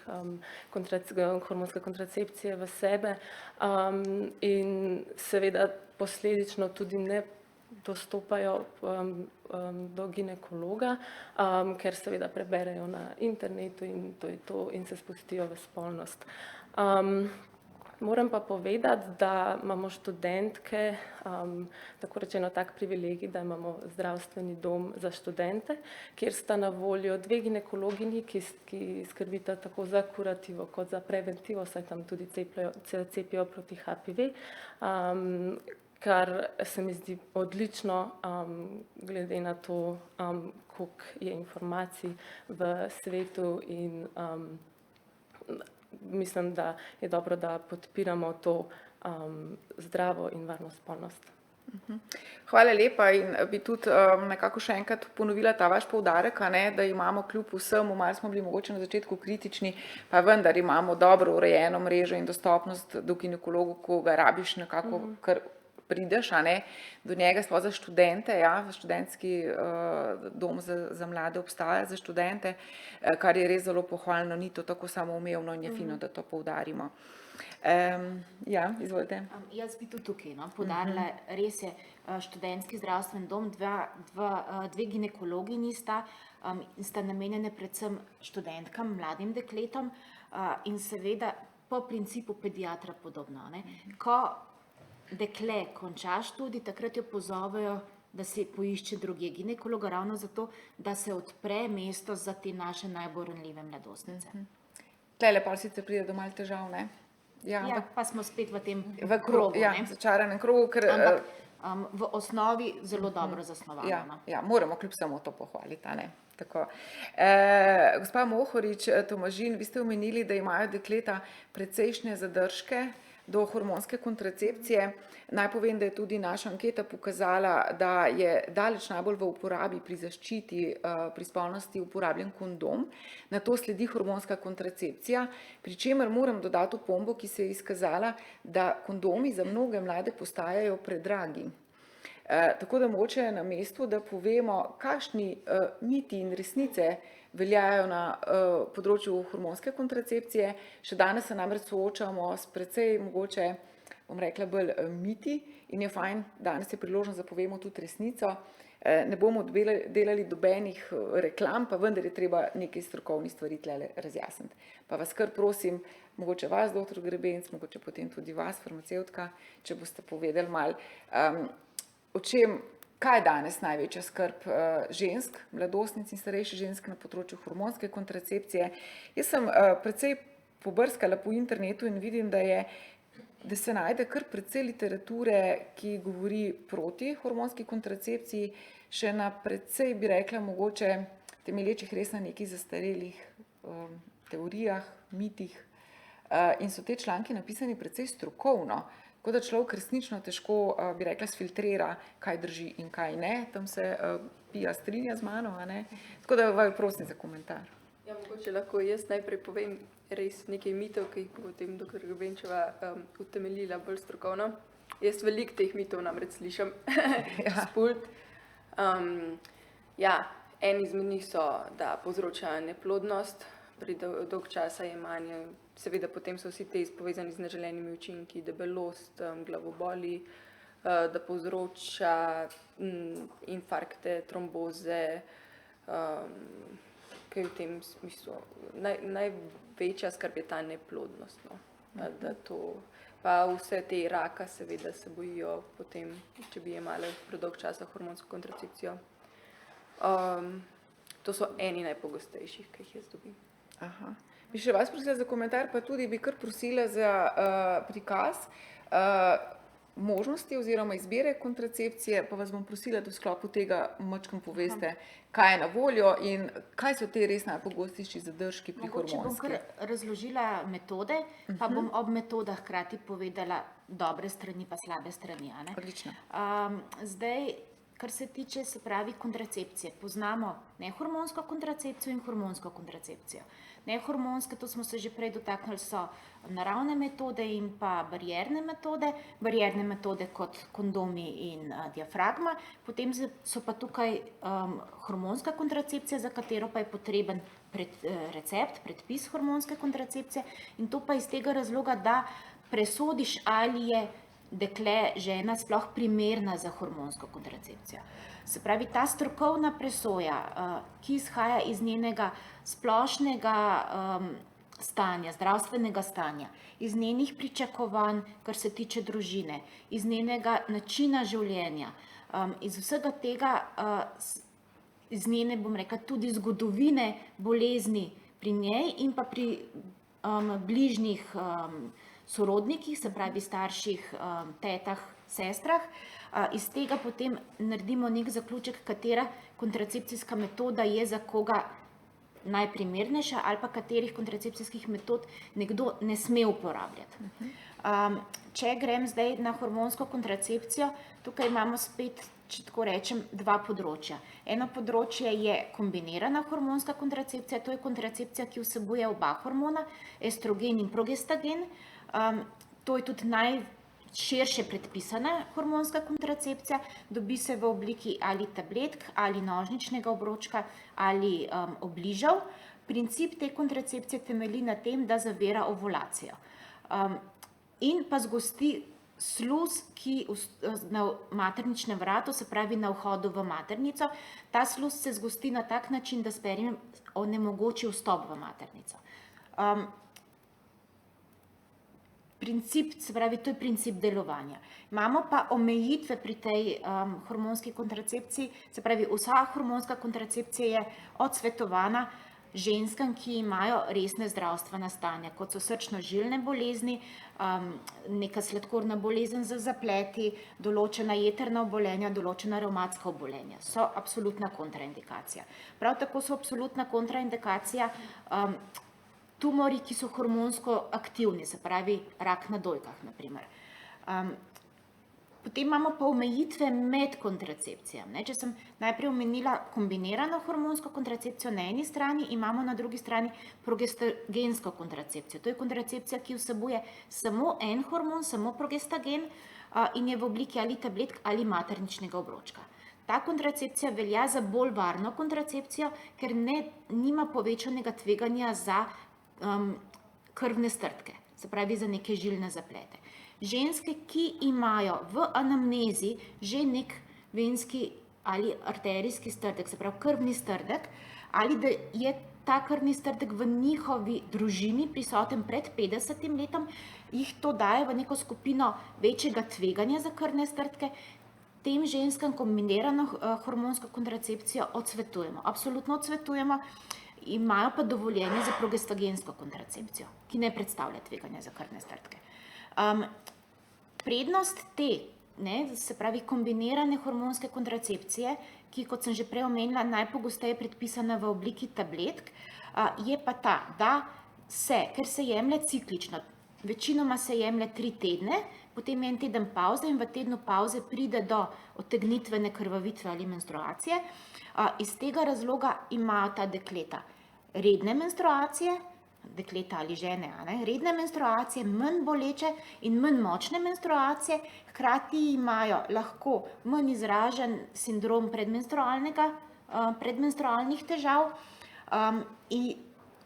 hormonske kontracepcije v sebe in seveda posledično tudi ne dostopajo do ginekologa, ker seveda preberejo na internetu in to je to in se spustijo v spolnost. Moram pa povedati, da imamo študentke, tako rečeno tak privilegij, da imamo zdravstveni dom za študente, kjer sta na voljo 2 ginekologinji, ki skrbita tako za kurativo kot za preventivo, saj tam tudi cepijo proti HPV, kar se mi zdi odlično, glede na to, koliko je informacij v svetu in mislim, da je dobro, da podpiramo to zdravo in varno spolnost. Hvala lepa in bi tudi nekako še enkrat ponovila ta vaš poudarek, da imamo kljub vsemu, malo smo bili mogoče na začetku kritični, pa vendar imamo dobro urejeno mrežo in dostopnost do ginekologov, ko ga rabiš nekako kar prideš, do njega sploh za študente, študentski dom za mlade obstaja za študente, kar je res zelo pohvalno, ni to tako samoumevno in je fino, da to poudarimo. Izvolite. Jaz bi tudi tukaj poudarila, res je študentski zdravstven dom, dve ginekologinji sta namenjene predvsem študentkam, mladim dekletom in seveda po principu pediatra podobno. Ko dekle konča študij, takrat jo pozovejo, da se poišče drugje ginekologa, ravno zato, da se odpre mesto za te naše najbolj ranljive mladostnice. Tlele pa sicer pride do malo težav, ne? Pa smo spet v tem krogu, začaranem krogu, ker v osnovi zelo dobro zasnovano. Moramo kljub samo to pohvaliti, Tako. Gospa Mohorič, Tomažin, vi ste omenili, da imajo dekleta precejšnje zadržke do hormonske kontracepcije. Naj povem, da je tudi naša anketa pokazala, da je daleč najbolj v uporabi pri zaščiti pri spolnosti uporabljen kondom, nato sledi hormonska kontracepcija, pri čemer moram dodati opombo, ki se je izkazala, da kondomi za mnoge mlade postajajo predragi. Tako da mogoče je na mestu, da povemo, kakšni miti in resnice veljajo na področju hormonske kontracepcije. Še danes se namreč soočamo s precej mogoče, bom rekla, bolj miti in je fajn, danes je priložnost, da povemo tudi resnico. Ne bomo delali dobenih reklam, pa vendar je treba nekaj strokovnih stvari tlele razjasniti. Pa vas kar prosim, mogoče vas, dr. Grebenc, mogoče potem tudi vas, farmacevtka, če boste povedali malo, o čem, kaj je danes največja skrb žensk, mladostnic in starejših žensk na področju hormonske kontracepcije. Jaz sem precej pobrskala po internetu in vidim, da se najde kar precej literature, ki govori proti hormonski kontracepciji, še na precej, bi rekla, mogoče temelječih res na nekih zastarelih teorijah, mitih. In so te članki napisani precej strokovno. Tako da človek resnično težko, bi rekla, sfiltrira, kaj drži in kaj ne. Tam se Pija strinja z mano, Tako da vaju prosim za komentar. Mogoče lahko jaz najprej povem res nekaj mitov, ki jih bo potem dr. Grebenčeva utemeljila bolj strokovno. Jaz veliko teh mitov namreč slišim s pult. En izmed njih so, da povzroča neplodnost pri dolg časa jemanja. Seveda potem so vsi te povezani z neželenimi učinki, debelost, glavoboli, da povzroča infarkte, tromboze, kaj v tem smislu. Največja skrb je ta neplodnost. Pa vse te raka seveda se bojijo potem, če bi jemale predolg časa hormonsko kontracepcijo. To so eni najpogostejših, ki jih jaz dobim. Bi še vas prosila za komentar, pa tudi bi kar prosila za prikaz možnosti oziroma izbire kontracepcije, pa vas bom prosila, da v sklopu tega majčkeno poveste, kaj je na voljo in kaj so te res najpogostejši zadržki pri hormonski. Mogoče bom kar razložila metode, pa bom ob metodah hkrati povedala dobre strani pa slabe strani. Odlično. Zdaj, kar se tiče, se pravi, kontracepcije, poznamo nehormonsko kontracepcijo in hormonsko kontracepcijo. Nehormonske, to smo se že prej dotaknili, so naravne metode in pa barierne metode. Barierne metode kot kondomi in diafragma. Potem so pa tukaj hormonska kontracepcija, za katero pa je potreben recept, predpis hormonske kontracepcije. In to pa iz tega razloga, da presodiš, ali je dekle, žena sploh primerna za hormonsko kontracepcijo. Se pravi, ta strokovna presoja, ki izhaja iz njenega splošnega stanja, zdravstvenega stanja, iz njenih pričakovanj, kar se tiče družine, iz njenega načina življenja, iz vsega tega, iz njene, bom rekla, tudi zgodovine bolezni pri njej in pa pri bližnjih sorodnikih, se pravi starših, tetah, sestrah. Iz tega potem naredimo nek zaključek, katera kontracepcijska metoda je za koga najprimernejša ali pa katerih kontracepcijskih metod nekdo ne sme uporabljati. Če grem zdaj na hormonsko kontracepcijo, tukaj imamo spet, če tako rečem, dva področja. Eno področje je kombinirana hormonska kontracepcija, to je kontracepcija, ki vsebuje oba hormona, estrogen in progestagen. To je tudi najširše predpisana hormonska kontracepcija, dobi se v obliki ali tabletk, ali nožničnega obročka, ali obližev. Princip te kontracepcije temelji na tem, da zavira ovulacijo. In pa zgosti sluz, ki na materničnem vratu, se pravi na vhodu v maternico, ta sluz se zgosti na tak način, da spermijam onemogoči vstop v maternico. Princip, se pravi, to je princip delovanja. Imamo pa omejitve pri tej hormonski kontracepciji, se pravi, vsa hormonska kontracepcija je odsvetovana ženskam, ki imajo resne zdravstvena stanja, kot so srčno-žilne bolezni, neka sladkorna bolezen z zapleti, določena jetrna obolenja, določena revmatska obolenja. So absolutna kontraindikacija. Prav tako so absolutna kontraindikacija tumori, ki so hormonsko aktivni, se pravi rak na dojkah, na primer. Potem imamo pa omejitve med kontracepcijami. Če sem najprej omenila kombinirano hormonsko kontracepcijo na eni strani, imamo na drugi strani progestagensko kontracepcijo. To je kontracepcija, ki vsebuje samo en hormon, samo progestagen in je v obliki ali tabletk ali materničnega obročka. Ta kontracepcija velja za bolj varno kontracepcijo, ker nima povečanega tveganja za krvne strdke, se pravi za neke žilne zaplete. Ženske, ki imajo v anamnezi že nek venski ali arterijski strdek, se pravi krvni strdek, ali da je ta krvni strdek v njihovi družini prisoten pred 50 letom, jih to daje v neko skupino večjega tveganja za krvne strdke. Tem ženskam kombinirano hormonsko kontracepcijo odsvetujemo. Absolutno odsvetujemo, imajo pa dovoljenje za progestagensko kontracepcijo, ki ne predstavlja tveganja za krvne strdke. Prednost te, se pravi kombinirane hormonske kontracepcije, ki, kot sem že prej omenila, najpogosteje predpisana v obliki tabletk, je pa ta, da se, ker se jemlje ciklično, večinoma se jemlje 3 tedne, potem je en teden pavze in v tednu pavze pride do odtegnitvene krvavitve ali menstruacije. Iz tega razloga imajo ta dekleta redne menstruacije, dekleta ali žene, redne menstruacije, manj boleče in manj močne menstruacije, hkrati imajo lahko manj izražen sindrom predmenstrualnih težav in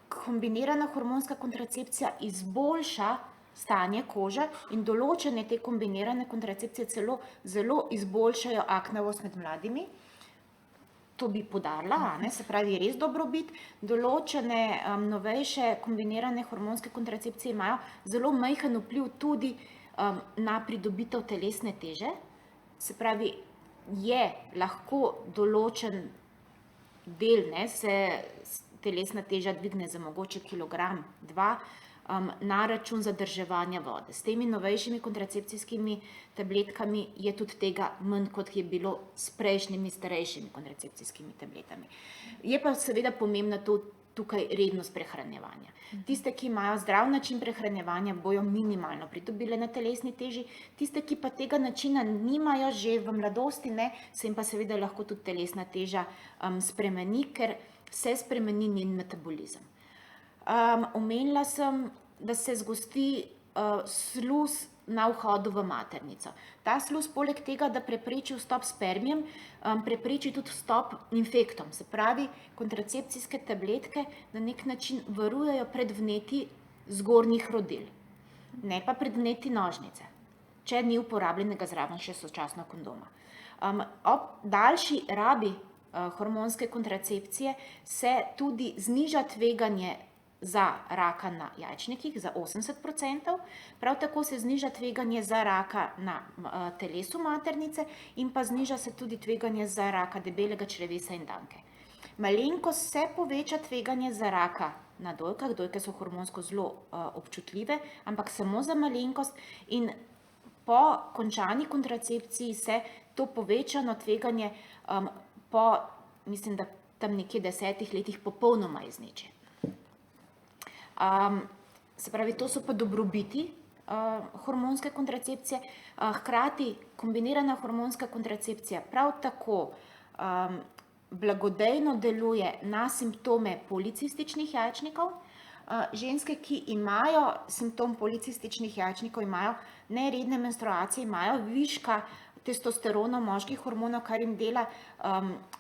kombinirana hormonska kontracepcija izboljša stanje kože in določene te kombinirane kontracepcije celo zelo izboljšajo aknavost med mladimi. To bi podarila, se pravi res dobrobit. Določene novejše kombinirane hormonske kontracepcije imajo zelo majhen vpliv tudi na pridobitev telesne teže. Se pravi, je lahko določen del, se telesna teža dvigne za mogoče kilogram, 2, na račun zadrževanja vode. S temi novejšimi kontracepcijskimi tabletkami je tudi tega manj, kot je bilo s prejšnjimi starejšimi kontracepcijskimi tabletami. Je pa seveda pomembna tukaj rednost prehranjevanja. Tiste, ki imajo zdrav način prehranjevanja, bojo minimalno pridobile na telesni teži, tiste, ki pa tega načina nimajo že v mladosti, se jim pa seveda lahko tudi telesna teža spremeni, ker se spremeni njen metabolizem. Omenila sem, da se zgosti sluz na vhodu v maternico. Ta sluz poleg tega, da prepreči vstop spermijem, prepreči tudi vstop infektom. Se pravi, kontracepcijske tabletke na nek način varujejo pred vneti zgornjih rodil, ne pa pred vneti nožnice, če ni uporabljenega zraven še sočasno kondoma. Ob daljši rabi hormonske kontracepcije se tudi zniža tveganje za raka na jajčnikih za 80%, prav tako se zniža tveganje za raka na telesu maternice in pa zniža se tudi tveganje za raka debelega črevesa in danke. Malenkost se poveča tveganje za raka na dojkah, dojke so hormonsko zelo občutljive, ampak samo za malenkost in po končani kontracepciji se to povečano tveganje po, mislim, da tam nekje 10 letih popolnoma izniči. Se pravi, to so pa dobrobiti hormonske kontracepcije, hkrati kombinirana hormonska kontracepcija prav tako blagodejno deluje na simptome policističnih jajčnikov. Ženske, ki imajo simptom policističnih jajčnikov, imajo neredne menstruacije, imajo viška testosterona, moških hormonov, kar jim dela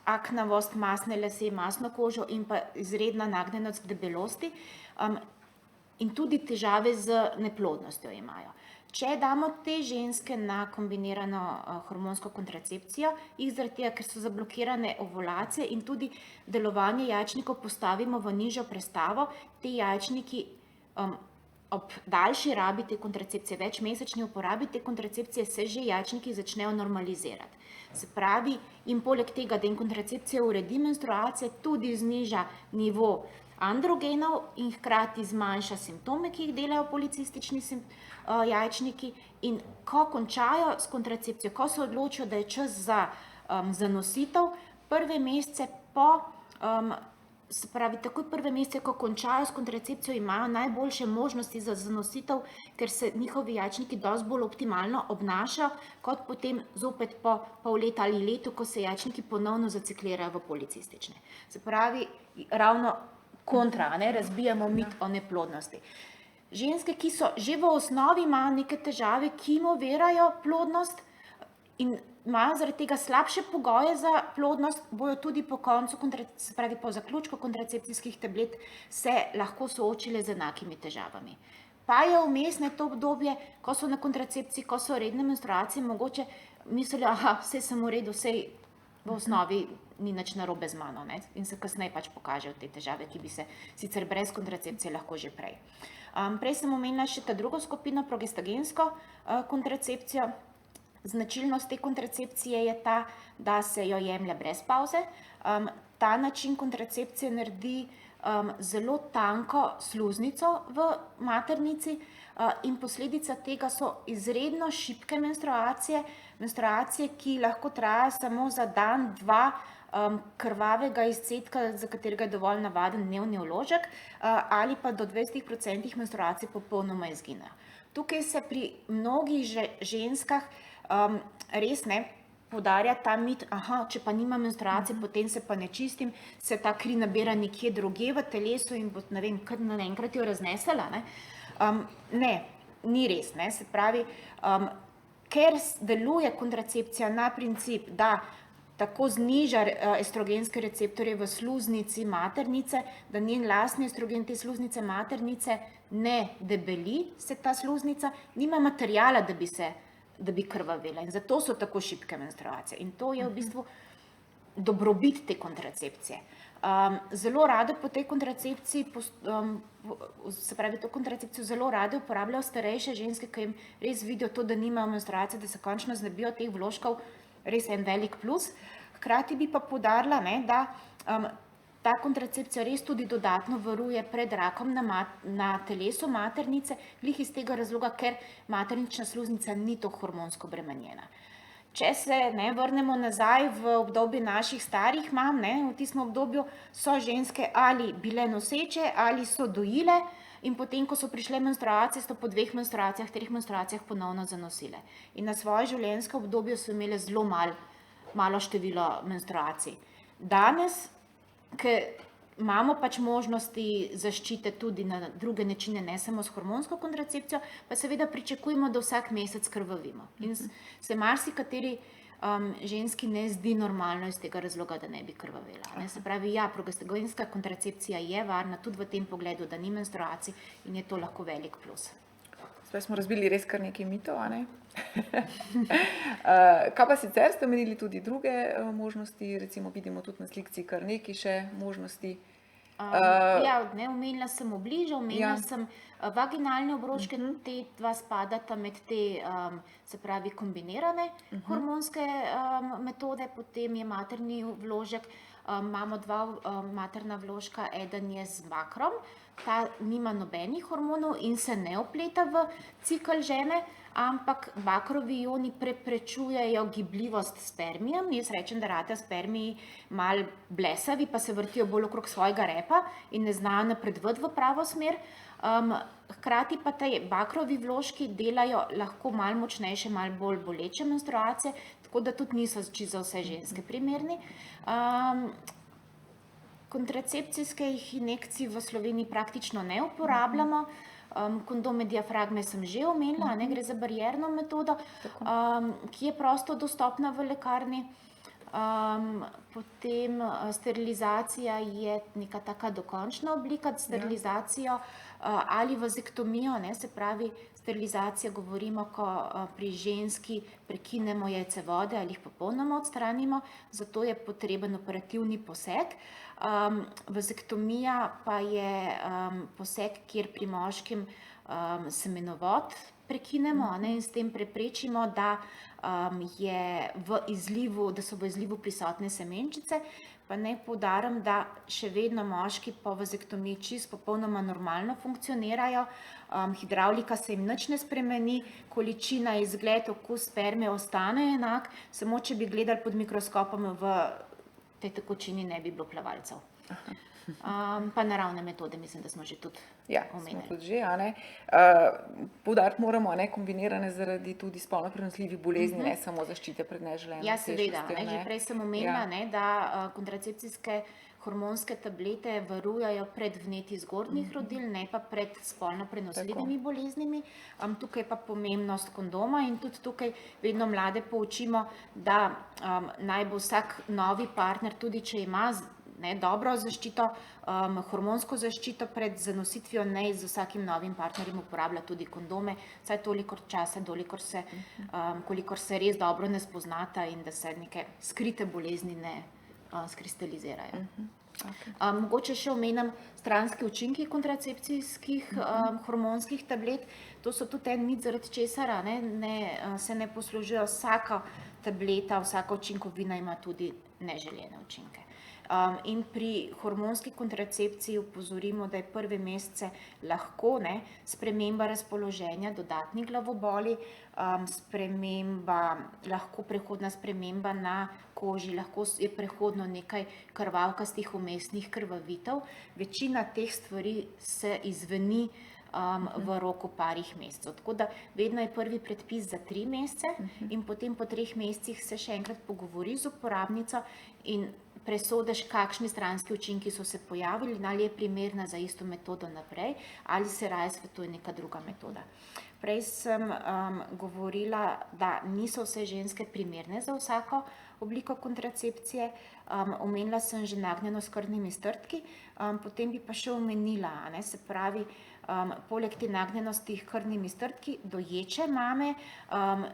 aknavost, masne lase, masno kožo in pa izredna nagnjenost k debelosti, in tudi težave z neplodnostjo imajo. Če damo te ženske na kombinirano hormonsko kontracepcijo, jih zaradi tega, ker so zablokirane ovulacije in tudi delovanje jajčnikov postavimo v nižjo prestavo, te jajčniki ob daljši rabi te kontracepcije, večmesečni uporabi te kontracepcije, se že jajčniki začnejo normalizirati. Se pravi, in poleg tega, da jim kontracepcija uredi menstruacije, tudi zniža nivo androgenov in hkrati zmanjša simptome, ki jih delajo policistični jajčniki, in ko končajo s kontracepcijo, ko se odločijo, da je čas za zanositev, prve mesece po, se pravi, takoj prve mesece, ko končajo s kontracepcijo, imajo najboljše možnosti za zanositev, ker se njihovi jajčniki dosti bolj optimalno obnašajo, kot potem zopet po pol leta ali letu, ko se jajčniki ponovno zaciklirajo v policistične. Se pravi, ravno kontra, razbijamo mit o neplodnosti. Ženske, ki so že v osnovi imajo neke težave, ki jim ovirajo plodnost in imajo zaradi tega slabše pogoje za plodnost, bojo tudi po koncu, se pravi po zaključku kontracepcijskih tablet, se lahko soočile z enakimi težavami. Pa je vmesne to obdobje, ko so na kontracepciji, ko so redne menstruacije, mogoče mislijo, vse sem v redu, vse v osnovi ni nič narobe z mano, in se kasneje pač pokažejo te težave, ki bi se sicer brez kontracepcije lahko že prej. Prej sem omenila še ta drugo skupino, progestagensko kontracepcijo. Značilnost te kontracepcije je ta, da se jo jemlje brez pavze. Ta način kontracepcije naredi zelo tanko sluznico v maternici in posledica tega so izredno šibke menstruacije, ki lahko trajajo samo za dan, dva krvavega izcedka, za katerega je dovolj navaden dnevni vložek, ali pa do 20% menstruacij popolnoma izginejo. Tukaj se pri mnogih ženskah res poudarja ta mit, če pa nima menstruacije, potem se pa ne čistim, se ta kri nabira nekje drugje v telesu in bo, ne vem, kar naenkrat jo raznesela. Ne, ni res. Se pravi, ker deluje kontracepcija na princip, da tako zniža estrogenske receptorje v sluznici maternice, da njen lastni estrogen te sluznice maternice ne debeli, se ta sluznica, nima materijala, da bi krvavela. In zato so tako šibke menstruacije. In to je v bistvu dobrobit te kontracepcije. Zelo rade po tej kontracepciji, se pravi, to kontracepcijo zelo rade uporabljajo starejše ženske, ki jim res vidijo to, da nimajo menstruacije, da se končno znebijo teh vložkov, res en velik plus. Hkrati bi pa poudarila, da ta kontracepcija res tudi dodatno varuje pred rakom na telesu maternice, glih iz tega razloga, ker maternična sluznica ni to hormonsko obremenjena. Če se vrnemo nazaj v obdobje naših starih mam, v tistem obdobju so ženske ali bile noseče ali so dojile in potem, ko so prišle menstruacije, so po 2 menstruacijah, 3 menstruacijah ponovno zanosile. In na svoje življenjsko obdobje so imele zelo malo število menstruacij. Danes, ker imamo pač možnosti zaščite tudi na druge načine, ne samo s hormonsko kontracepcijo, pa seveda pričakujemo, da vsak mesec krvavimo. In se marsikateri ženski ne zdi normalno iz tega razloga, da ne bi krvavela. Se pravi, progestagenska kontracepcija je varna tudi v tem pogledu, da ni menstruacij in je to lahko velik plus. Zdaj smo razbili res kar nekaj mitov, Kaj pa sicer ste omenili tudi druge možnosti, recimo vidimo tudi na slikci kar nekaj še možnosti? Omenila sem obliže, omenila sem vaginalne obročke, te dva spadata med te, se pravi, kombinirane hormonske metode, potem je materni vložek, imamo 2 materna vložka, eden je z makrom, ta nima nobenih hormonov in se ne vpleta v cikl žene, ampak bakrovi ioni preprečujejo gibljivost spermijem. Jaz rečem, da rata spermiji mal blesavi, pa se vrtijo bolj okrog svojega repa in ne znajo napredovati v pravo smer. Hkrati pa te bakrovi vložki delajo lahko malo močnejše, malo bolj boleče menstruacije, tako da tudi niso čisto za vse ženske primerni. Kontracepcijskih injekcij v Sloveniji praktično ne uporabljamo. Kondome diafragme sem že omenila, gre za barierno metodo, ki je prosto dostopna v lekarni. Potem sterilizacija je neka taka dokončna oblika, sterilizacijo ali vazektomijo, se pravi sterilizacija govorimo, ko pri ženski prekinemo jajcevode ali jih popolnoma odstranimo, zato je potreben operativni poseg. Vazektomija pa je poseg, kjer pri moškim semenovod prekinemo in s tem preprečimo, da so v izlivu prisotne semenčice. Pa naj poudarim, da še vedno moški po vazektomiji čisto popolnoma normalno funkcionirajo, hidravlika se jim nič ne spremeni, količina, izgled, okus sperme ostane enak, samo če bi gledali pod mikroskopom, v tej tekočini ne bi bilo plavalcev. Pa naravne metode, mislim, da smo že tudi omenili. Smo tudi že, poudariti moramo, kombinirane zaradi tudi spolno prenosljivih bolezni, ne samo zaščite pred neželeno Ja, seveda, nosečnostjo, že prej sem omenila, da kontracepcijske hormonske tablete varujejo pred vnetji zgodnjih rodil, ne pa pred spolno prenosljivimi boleznimi. Tukaj pa pomembnost kondoma in tudi tukaj vedno mlade poučimo, da naj bo vsak novi partner, tudi če ima dobro zaščito, hormonsko zaščito pred zanositvijo, naj z vsakim novim partnerjem uporablja tudi kondome, vsaj toliko časa, kolikor se res dobro ne spoznata in da se neke skrite bolezni ne skristalizirajo. Mogoče še omenim stranski učinki kontracepcijskih hormonskih tablet. To so tudi en mit, zaradi česar se ne poslužijo. Vsaka tableta, vsaka učinkovina ima tudi neželene učinke. In pri hormonski kontracepciji opozorimo, da je prve mesece lahko sprememba razpoloženja, dodatni glavoboli, lahko prehodna sprememba na koži, lahko je prehodno nekaj krvavkastih vmesnih krvavitev. Večina teh stvari se izveni v roku parih mesecev. Tako da vedno je prvi predpis za 3 mesece in potem po 3 mesecih se še enkrat pogovori z uporabnico in presodiš, kakšni stranski učinki so se pojavili, ali je primerna za isto metodo naprej, ali se raje svetuje neka druga metoda. Prej sem govorila, da niso vse ženske primerne za vsako obliko kontracepcije. Omenila sem že nagnjenost s krvnimi strdki, potem bi pa še omenila, se pravi, poleg te nagnjenosti s krvnimi strdki, doječe mame,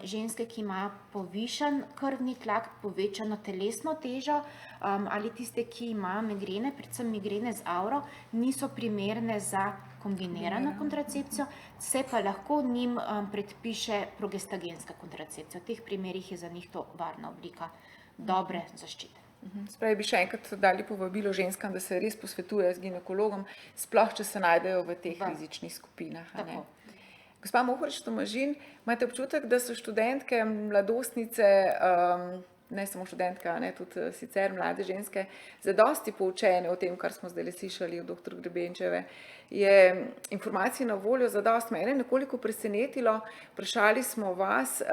ženske, ki imajo povišan krvni tlak, povečano telesno težo, ali tiste, ki imajo migrene, predvsem migrene z auro, niso primerne za kombinirano kontracepcijo, se pa lahko njim predpiše progestagenska kontracepcija. V teh primerih je za njih to varna oblika dobre zaščite. Spravi bi še enkrat dali povabilo ženskam, da se res posvetujejo z ginekologom, sploh če se najdejo v teh rizičnih skupinah. Gospa Mohorič Tomažin, imate občutek, da so študentke, mladostnice, ne samo študentke, tudi sicer mlade ženske, zadosti poučene o tem, kar smo zdaj slišali od dr. Grebenčeve? Je informacij na voljo zadosti? Mene nekoliko presenetilo, vprašali smo vas,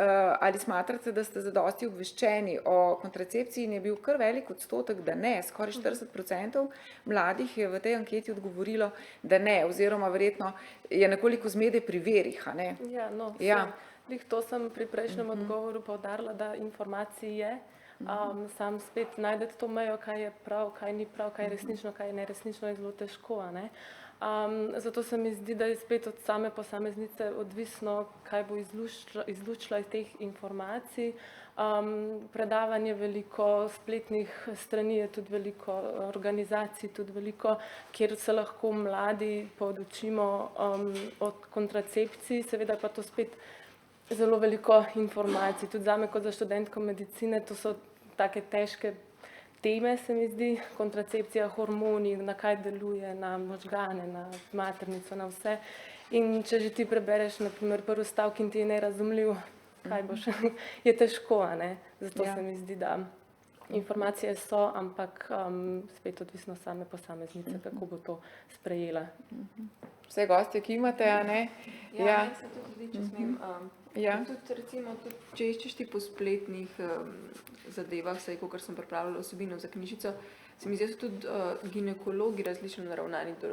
ali smatrate, da ste zadosti obveščeni o kontracepciji, in je bil kar velik odstotek, da ne. Skoraj 40% mladih je v tej anketi odgovorilo, da ne, oziroma verjetno je nekoliko zmede pri verih. To sem pri prejšnjem odgovoru poudarila, da informacij je, sam spet najdete to mejo, kaj je prav, kaj ni prav, kaj je resnično, kaj je neresnično, je zelo težko. Zato se mi zdi, da je spet od same posameznice odvisno, kaj bo izlučila iz teh informacij. Predavanje veliko, spletnih strani je tudi veliko, organizacij tudi veliko, kjer se lahko mladi podučimo o kontracepciji, seveda pa to spet zelo veliko informacij. Tudi zame kot za študentko medicine, to so take težke teme, se mi zdi, kontracepcija, hormoni, na kaj deluje, na možgane, na maternico, na vse. In če že ti prebereš, na primer, prvi stavek in ti je nerazumljiv, kaj boš, je težko, a ne? Zato se mi zdi, da informacije so, ampak spet odvisno same posameznice, kako bo to sprejela. Vse gostje, ki imate, a ne? Ja, meni se tudi zdi, če smem. Ja. Tudi, recimo, tudi, če iščeš ti po spletnih zadevah, saj, kakor sem pripravljala osebino za knjižico, se mi zdi, da so tudi ginekologi različno naravnani do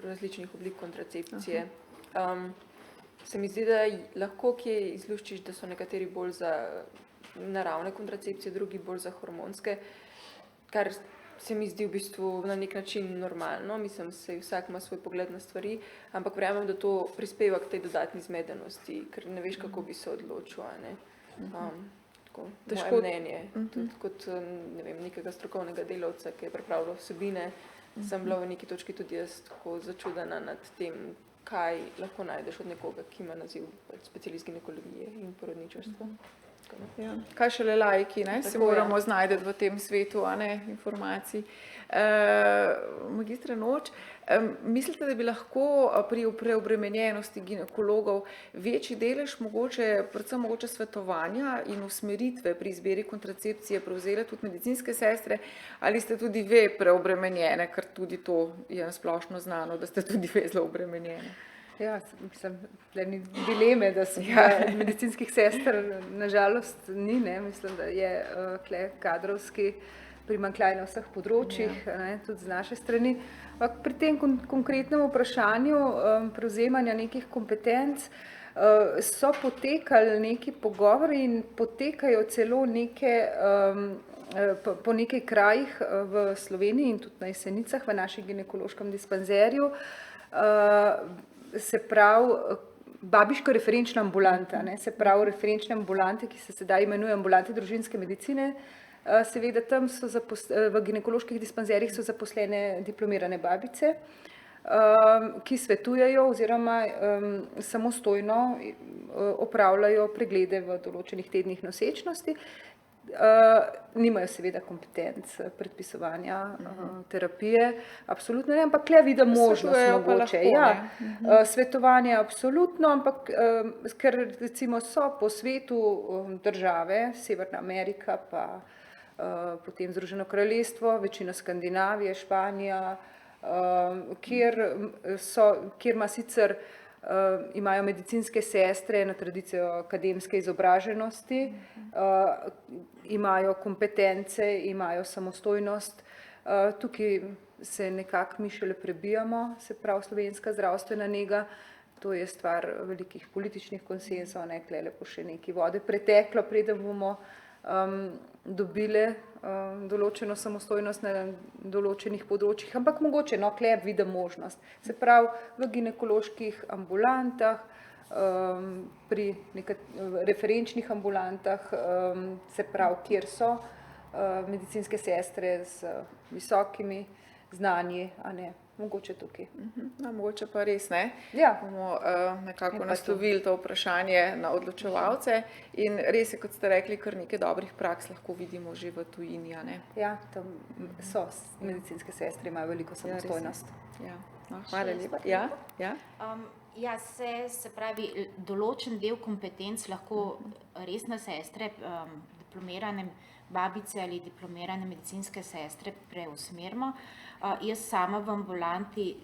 različnih oblik kontracepcije. Se mi zdi, da lahko kje izluščiš, da so nekateri bolj za naravne kontracepcije, drugi bolj za hormonske, kar se mi zdi v bistvu na nek način normalno, mislim, se vsak ima svoj pogled na stvari, ampak verjamem, da to prispeva k tej dodatni zmedenosti, ker ne veš, kako bi se odločil, a ne. Tako, moje mnenje, tudi kot ne vem, nekega strokovnega delavca, ki je pripravljal vsebine, sem bila v neki točki tudi jaz tako začudena nad tem, kaj lahko najdeš od nekoga, ki ima naziv specialist ginekologije in porodničarstva. Ja. Kaj šele laiki, ne? Se moramo znajti v tem svetu, a ne, informacij. Magistra Noč, mislite, da bi lahko pri preobremenjenosti ginekologov večji delež predvsem mogoče svetovanja in usmeritve pri izbiri kontracepcije prevzele tudi medicinske sestre, ali ste tudi ve preobremenjene, ker tudi to je splošno znano, da ste tudi ve zelo obremenjene? Ja, mislim, da ni dileme, da so medicinskih sester nažalost ni, ne, mislim, da je kadrovski primanjkljaj na vseh področjih, ne, tudi z naše strani. Ampak pri tem konkretnem vprašanju prevzemanja nekih kompetenc so potekali neki pogovori in potekajo celo po nekaj krajih v Sloveniji in tudi na Jesenicah v našem ginekološkem dispanzerju, se pravi babiško referenčna ambulanta, ne, se pravi referenčne ambulante, ki se sedaj imenuje ambulante družinske medicine. Seveda tam so v ginekoloških dispanzerjih so zaposlene diplomirane babice, ki svetujejo oziroma samostojno opravljajo preglede v določenih tednih nosečnosti. Nimajo seveda kompetenc predpisovanja terapije, absolutno ne, ampak le vidim možnost mogoče. Svetovanje absolutno, ampak ker recimo so po svetu države, Severna Amerika, pa potem Združeno kraljestvo, večina Skandinavije, Španija, kjer ima sicer imajo medicinske sestre na tradicijo akademske izobraženosti, imajo kompetence, imajo samostojnost. Tukaj se nekako mi šele prebijamo, se pravi slovenska zdravstvena nega. To je stvar velikih političnih konsenzov, ne, tle lepo še nekaj vode preteklo, preden bomo dobile določeno samostojnost na določenih področjih, ampak mogoče tle vidim možnost. Se pravi, v ginekoloških ambulantah, pri referenčnih ambulantah, se pravi, kjer so medicinske sestre z visokimi znanji, a ne, mogoče tukaj. Mogoče pa res ne. Bomo nekako naslovili to vprašanje na odločevalce in res je, kot ste rekli, kar nekaj dobrih praks lahko vidimo že v tujini, a ne? Ja, tam so medicinske sestre, imajo veliko samostojnost. Hvala lepa. Se pravi, določen del kompetenc lahko resne sestre, diplomirane babice ali diplomirane medicinske sestre preusmerimo. Jaz sama v ambulanti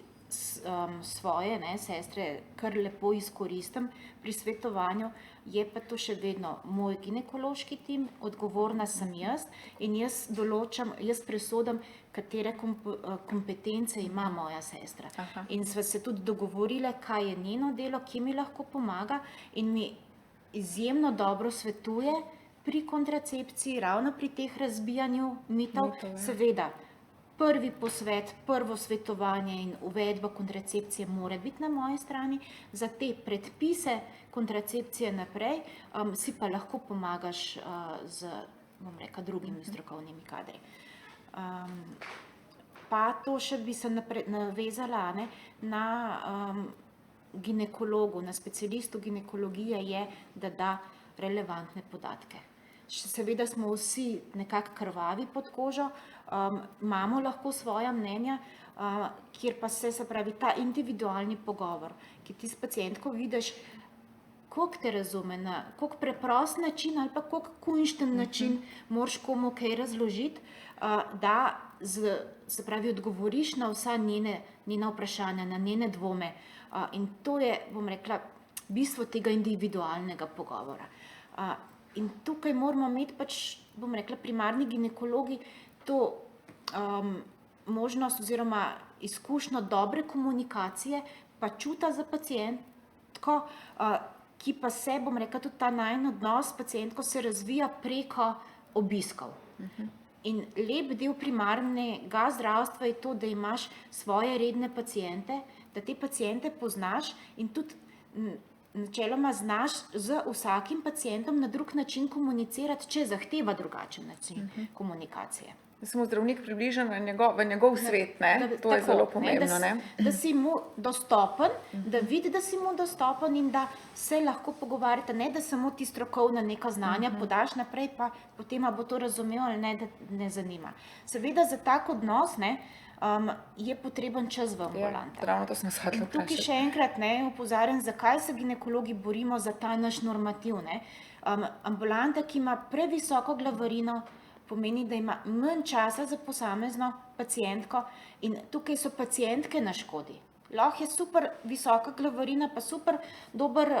svoje sestre kar lepo izkoristim pri svetovanju, je pa to še vedno moj ginekološki tim, odgovorna sem jaz in jaz presodim, katere kompetence ima moja sestra. In sva se tudi dogovorile, kaj je njeno delo, ki mi lahko pomaga in mi izjemno dobro svetuje pri kontracepciji, ravno pri teh razbijanju mitov, seveda. Prvi posvet, prvo svetovanje in uvedba kontracepcije mora biti na moji strani, za te predpise kontracepcije naprej si pa lahko pomagaš z, drugimi strokovnimi kadri. Pa to še bi se navezala na ginekologu, na specialistu ginekologije je, da da relevantne podatke. seveda smo vsi nekako krvavi pod kožo, imamo lahko svoja mnenja, kjer pa se pravi ta individualni pogovor, ki ti s pacientko vidiš, koliko te razume, na koliko preprost način ali pa koliko kunšten način moraš komu kaj razložiti, da se pravi odgovoriš na vsa njena vprašanja, na njene dvome. In to je, bom rekla, bistvo tega individualnega pogovora. In tukaj moramo imeti pač, bom rekla, primarni ginekologi to možnost oziroma izkušnjo dobre komunikacije, pa čuta za pacientko, ki pa se, bom rekla, tudi ta najin odnos s pacientko se razvija preko obiskov. In lep del primarnega zdravstva je to, da imaš svoje redne paciente, da te paciente poznaš in tudi načeloma znaš z vsakim pacientom na drug način komunicirati, če zahteva drugačen način komunikacije. Da se mu zdravnik približa v njegov svet, ne? To je zelo pomembno, ne? Da si mu dostopen, da vidi, da si mu dostopen in da se lahko pogovarjate, ne da samo ti strokovna neka znanja podaš naprej, pa potem bo to razumel ali ne, da ne zanima. Seveda za tak odnos, ne, je potreben čas v ambulantah. Ja, ravno to sem se hotela Tukaj še enkrat opozarjam, zakaj se ginekologi borimo za ta naš normativ. Ambulanta, ki ima previsoko glavarino, pomeni, da ima manj časa za posamezno pacientko in tukaj so pacientke na škodi. Lahko je super visoka glavarina, pa super dober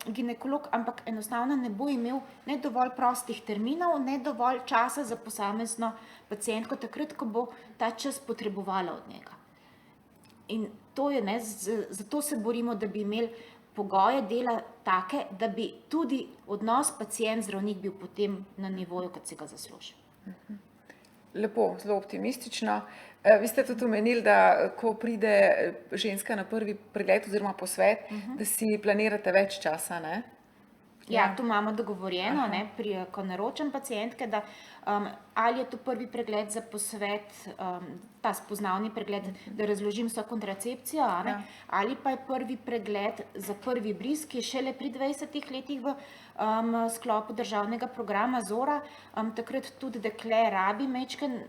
ginekolog, ampak enostavno ne bo imel ne dovolj prostih terminov, ne dovolj časa za posamezno pacientko, takrat, ko bo ta čas potrebovala od njega. In to je, zato se borimo, da bi imeli pogoje dela take, da bi tudi odnos pacient-zdravnik bil potem na nivoju, kot si ga zasluži. Lepo, zelo optimistično. Vi ste tudi omenili, da ko pride ženska na prvi pregled oziroma posvet, da si planirate več časa, ne? Ja, tu imamo dogovorjeno, ko naročam pacientke, da ali je to prvi pregled za posvet, ta spoznavni pregled, da razložim vso kontracepcijo, ali pa je prvi pregled za prvi bris, ki je šele pri 20 letih v sklopu državnega programa Zora, takrat tudi dekle rabi majčkeno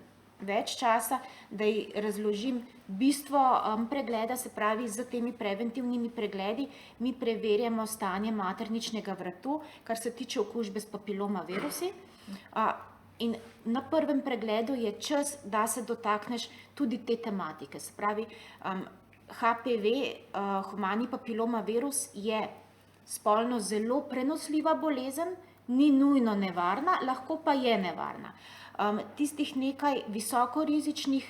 več časa, da ji razložim bistvo pregleda, se pravi, z temi preventivnimi pregledi mi preverjamo stanje materničnega vratu, kar se tiče okužbe s papiloma virusi. In na prvem pregledu je čas, da se dotakneš tudi te tematike. Se pravi, HPV, humani papiloma virus, je spolno zelo prenosljiva bolezen, ni nujno nevarna, lahko pa je nevarna. Tistih nekaj visokorizičnih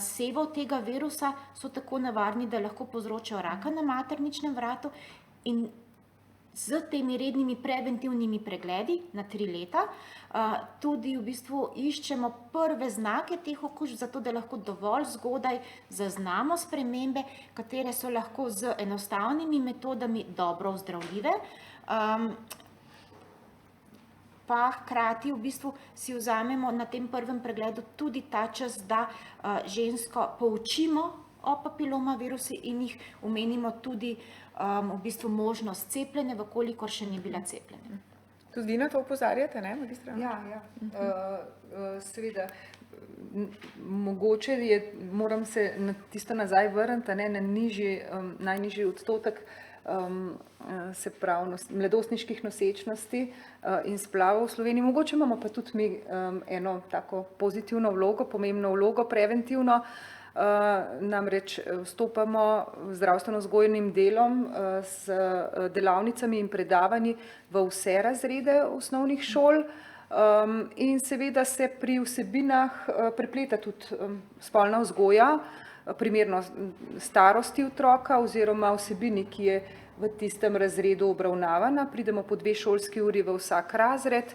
sevov tega virusa so tako nevarni, da lahko povzročajo raka na materničnem vratu in z temi rednimi preventivnimi pregledi na 3 leta tudi v bistvu iščemo prve znake teh okužb, zato da lahko dovolj zgodaj zaznamo spremembe, katere so lahko z enostavnimi metodami dobro ozdravljive. Pa hkrati v bistvu si vzamemo na tem prvem pregledu tudi ta čas, da žensko poučimo o papiloma virusi in jih omenimo tudi v bistvu možnost cepljenja, vkolikor še ni bila cepljena. Tudi vi na to opozarjate, ne, magistra? Ja. Seveda, mogoče je, moram se na tisto nazaj vrniti, na najnižji odstotek, se pravi mladostniških nosečnosti in splavov v Sloveniji. Mogoče imamo pa tudi mi eno tako pozitivno vlogo, pomembno vlogo, preventivno. Namreč vstopamo zdravstveno-vzgojnim delom s delavnicami in predavanji v vse razrede osnovnih šol in seveda se pri vsebinah prepleta tudi spolna vzgoja, primerno starosti otroka oziroma vsebini, ki je v tistem razredu obravnavana. Pridemo po 2 šolski uri v vsak razred.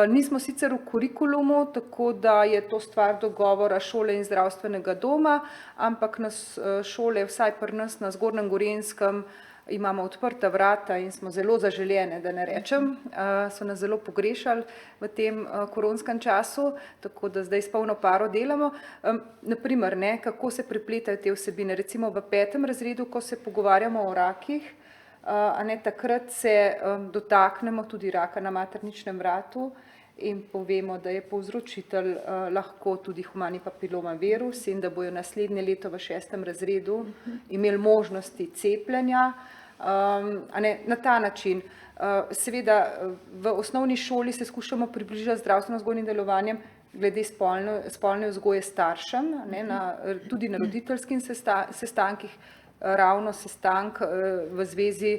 Nismo sicer v kurikulumu, tako da je to stvar dogovora šole in zdravstvenega doma, ampak nas šole, vsaj pri nas na Zgornjem Gorenjskem, imamo odprta vrata in smo zelo zaželjene, da ne rečem, so nas zelo pogrešali v tem koronskem času, tako da zdaj s polno paro delamo. Naprimer, kako se prepletajo te vsebine, recimo v 5. razredu, ko se pogovarjamo o rakih, takrat se dotaknemo tudi raka na materničnem vratu in povemo, da je povzročitelj lahko tudi humani papiloma virus in da bojo naslednje leto v 6. razredu imeli možnosti cepljenja. Na ta način. Seveda v osnovni šoli se skušamo približati zdravstveno-vzgojnim delovanjem glede spolne vzgoje staršem, tudi na roditeljskih sestankih, ravno sestank v zvezi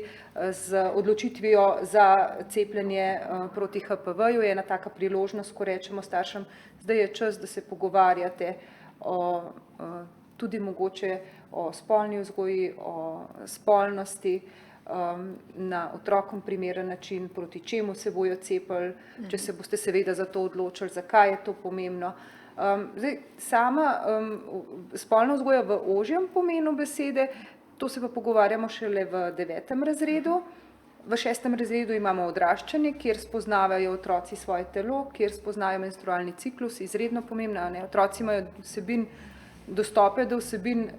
z odločitvijo za cepljenje proti HPV-ju je ena taka priložnost, ko rečemo staršem, zdaj je čas, da se pogovarjate tudi mogoče o spolni vzgoji, o spolnosti, na otrokom primeren način, proti čemu se bojo cepili, če se boste seveda za to odločili, zakaj je to pomembno. Zdaj, sama spolna vzgoja v ožjem pomenu besede, to se pa pogovarjamo šele v 9. razredu. V 6. razredu imamo odraščanje, kjer spoznavajo otroci svoje telo, kjer spoznajo menstrualni ciklus, izredno pomembno. Otroci imajo dostope do vsebin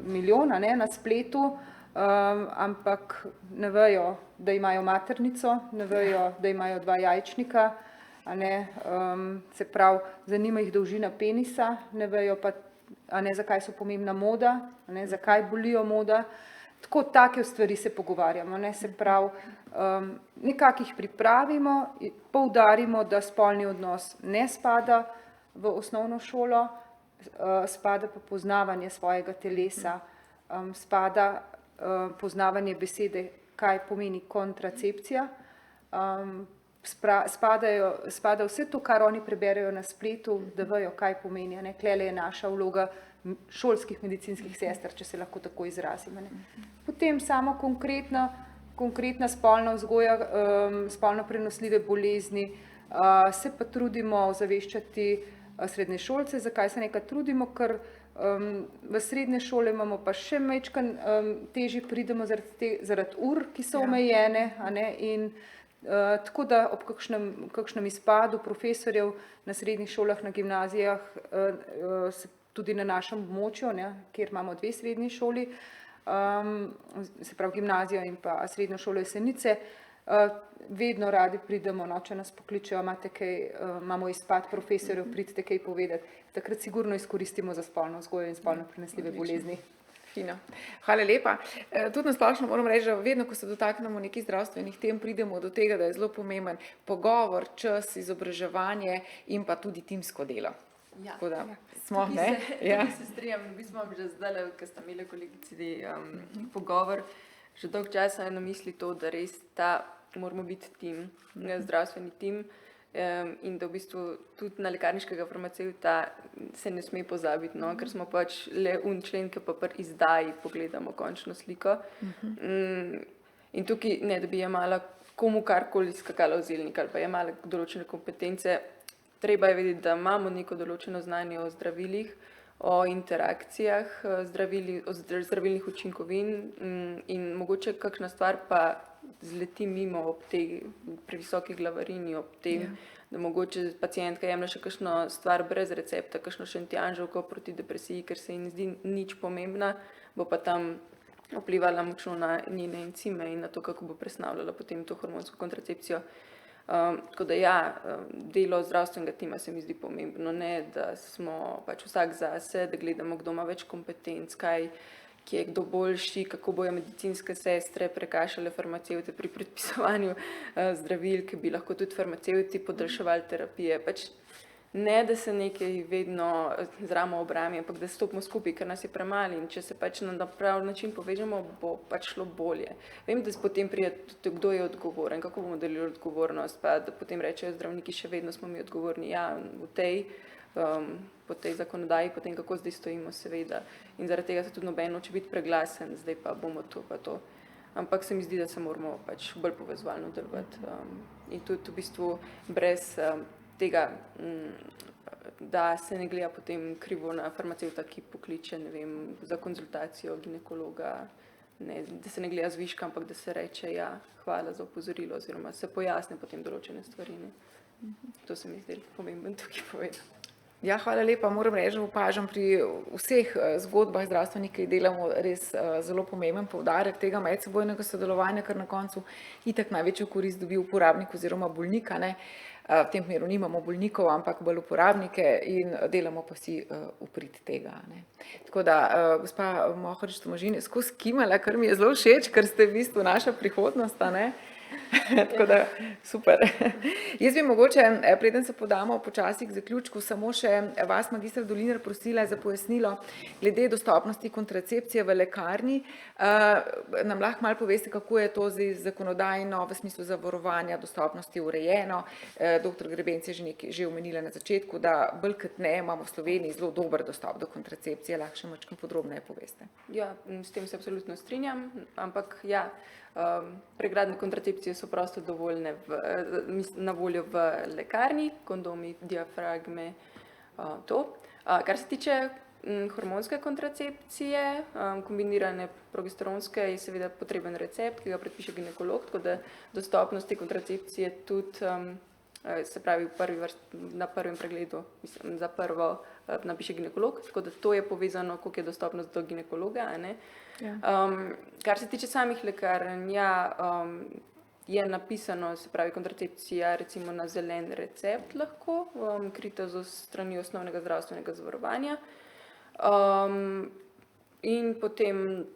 milijona na spletu, ampak ne vejo, da imajo maternico, ne vejo, da imajo 2 jajčnika, se pravi, zanima jih dolžina penisa, ne vejo pa, zakaj so pomembna moda, zakaj bolijo moda. Tako take stvari se pogovarjamo, se pravi, nekako jih pripravimo, poudarimo, da spolni odnos ne spada v osnovno šolo, spada pa poznavanje svojega telesa, spada poznavanje besede, kaj pomeni kontracepcija, spada vse to, kar oni preberejo na spletu, da vejo, kaj pomeni. Tlele je naša vloga šolskih medicinskih sester, če se lahko tako izrazim. Potem samo konkretna spolna vzgoja, spolno prenosljive bolezni, se pa trudimo ozaveščati srednješolce. Zakaj se nekaj trudimo? Ker v srednje šole imamo pa še majčkeno težje pridemo zaradi ur, ki so omejene, in tako da ob kakšnem izpadu profesorjev na srednjih šolah, na gimnazijah, tudi na našem območju, kjer imamo 2 srednji šoli, se pravi gimnazijo in pa srednjo šolo Jesenice, vedno radi pridemo, če nas pokličejo, imate kaj, imamo izpad profesorjev, pridite kaj povedati. Takrat sigurno izkoristimo za spolno vzgojo in spolno prenesljive bolezni. Fino. Hvala lepa. Tudi na splošno moram reči, da vedno, ko se dotaknemo nekih zdravstvenih tem, pridemo do tega, da je zelo pomemben pogovor, čas, izobraževanje in pa tudi timsko delo. Ja. Tako da smo, Tukaj se strinjam, v bistvu že zdaj, ko sta imeli kolegici pogovor, že dolgo časa je na misli to, da res moramo biti tim, zdravstveni tim, in da v bistvu tudi na lekarniškega farmacevta se ne sme pozabiti, ker smo pač le člen, ki pa pri izdaji pogledamo končno sliko. In tukaj ne, da bi jemala komu karkoli skakala v zelnik ali pa jemala določene kompetence, treba je vedeti, da imamo neko določeno znanje o zdravilih, o interakcijah zdravilnih učinkovin in mogoče kakšna stvar pa zleti mimo ob tej previsoki glavarini, ob tem, da mogoče pacientka jemlje še kakšno stvar brez recepta, kakšno šentjanževko proti depresiji, ker se ji ne zdi nič pomembna, bo pa tam vplivala močno na njene encime in na to, kako bo presnavljala potem to hormonsko kontracepcijo. Tako da delo zdravstvenega tima se mi zdi pomembno, ne da smo pač vsak zase, da gledamo, kdo ima več kompetenc, kje je kdo boljši, kako bojo medicinske sestre prekašale farmacevte pri predpisovanju zdravil, ki bi lahko tudi farmacevti podaljševali terapije. Pač ne, da se nekaj vedno z ramo obrami, ampak da stopimo skupaj, ker nas je premalo in če se pač na prav način povežemo, bo pač šlo bolje. Vem, da potem pride tudi, kdo je odgovoren, kako bomo delili odgovornost, pa da potem rečejo zdravniki, še vedno smo mi odgovorni, po tej zakonodaji, potem kako zdaj stojimo, seveda. In zaradi tega se tudi noben noče biti preglasen, zdaj pa bomo to pa to. Ampak se mi zdi, da se moramo pač bolj povezovalno delovati. In tudi v bistvu brez tega, da se ne gleda potem krivo na farmacevta, ki pokliče, ne vem, za konzultacijo ginekologa, da se ne gleda zviška, ampak da se reče, hvala za opozorilo, oziroma se pojasne potem določene stvari. To se mi zdi pomembno tukaj povedati. Ja, hvala lepa. Moram reči, da opažam pri vseh zgodbah zdravstvenih, ki jih delamo, res zelo pomemben poudarek tega medsebojnega sodelovanja, ker na koncu itak največjo korist dobi uporabnik oziroma bolnika, ne. V tem primeru nimamo bolnikov, ampak bolj uporabnike in delamo pa vsi v prid tega, ne. Tako da, gospa Mohorič Tomažin je skozi kimala, kar mi je zelo všeč, ker ste v bistvu naša prihodnost, a ne. Tako da, super. Jaz bi mogoče, preden se podamo počasi k zaključku, samo še vas, magistra Dolinar, prosila za pojasnilo glede dostopnosti kontracepcije v lekarni. Nam lahko malo poveste, kako je to zdaj zakonodajno v smislu zavarovanja dostopnosti urejeno. Doktor Grebenc je že omenila na začetku, da bolj kot ne imamo v Sloveniji zelo dober dostop do kontracepcije. Lahko še malo podrobneje poveste. Ja, s tem se absolutno strinjam, ampak ja, pregradne kontracepcije so prosto dovoljne na voljo v lekarni, kondomi, diafragme, to. Kar se tiče hormonske kontracepcije, kombinirane progesteronske, je seveda potreben recept, ki ga predpiše ginekolog, tako da dostopnost te kontracepcije tudi, se pravi na prvem pregledu, mislim, za prvo napiše ginekolog, tako da to je povezano, koliko je dostopnost do ginekologa, a ne. Ja. Kar se tiče samih lekarn, ja, je napisano, se pravi kontracepcija recimo na zelen recept lahko, krita z strani osnovnega zdravstvenega zavarovanja, in potem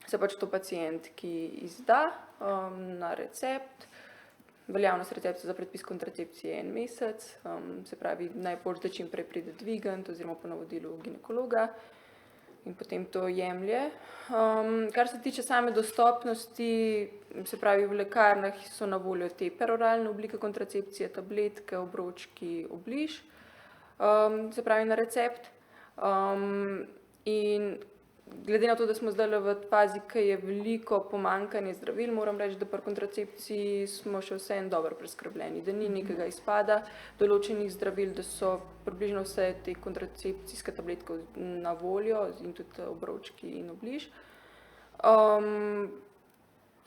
se pač to pacientki izda na recept. Veljavnost recepta za predpis kontracepcije je 1 mesec, se pravi najbolj, da čim prej pride dvigant oziroma po navodilu ginekologa in potem to jemlje. Kar se tiče same dostopnosti, se pravi v lekarnah so na voljo te peroralne oblike kontracepcije, tabletke, obročki, obliž, se pravi na recept. In glede na to, da smo zdaj v fazi, ki je veliko pomanjkanje zdravil, moram reči, da pri kontracepciji smo še vseeno dobro preskrbljeni, da ni nekega izpada določenih zdravil, da so približno vse te kontracepcijske tabletke na voljo in tudi obročki in obliž.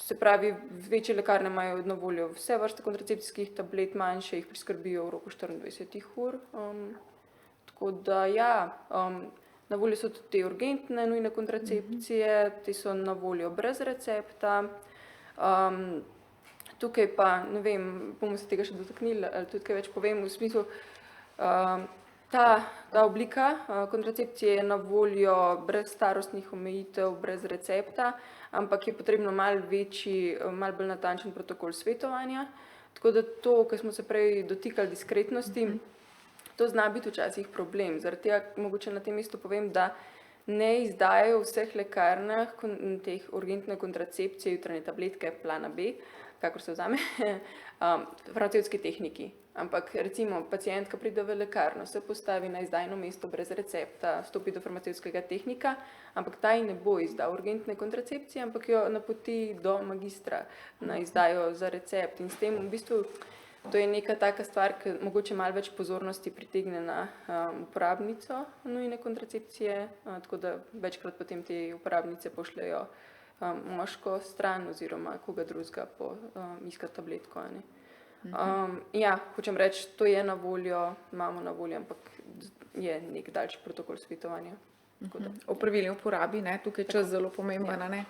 Se pravi, večje lekarne imajo na voljo vse vrste kontracepcijskih tablet, manjše jih priskrbijo v roku 24 ur. Tako da ja, na voljo so tudi te urgentne nujne kontracepcije, te so na voljo brez recepta. Tukaj pa, ne vem, bomo se tega še dotaknili, ali tudi kaj več povem, v smislu, ta oblika kontracepcije je na voljo brez starostnih omejitev, brez recepta, ampak je potrebno malo bolj natančen protokol svetovanja. Tako da to, kar smo se prej dotikali diskretnosti, to zna biti včasih problem. Zaradi tega mogoče na tem mestu povem, da ne izdajajo v vseh lekarnah teh urgentne kontracepcije, jutranje tabletke plana B, kakor se vzame, farmacevtski tehniki. Ampak recimo pacientka pride v lekarno, se postavi na izdajno mesto brez recepta, stopi do farmacevtskega tehnika, ampak ta ji ne bo izdal urgentne kontracepcije, ampak jo napoti do magistra na izdajo za recept. In s tem v bistvu to je neka taka stvar, ki mogoče malo več pozornosti pritegne na uporabnico nujne kontracepcije, tako da večkrat potem te uporabnice pošljejo moško stran oziroma koga drugega iskati tabletko. Ja, hočem reči, to je na voljo, imamo na voljo, ampak je nek daljši protokol svetovanja. O pravilni uporabi, ne, tukaj je čas zelo pomemben, ne?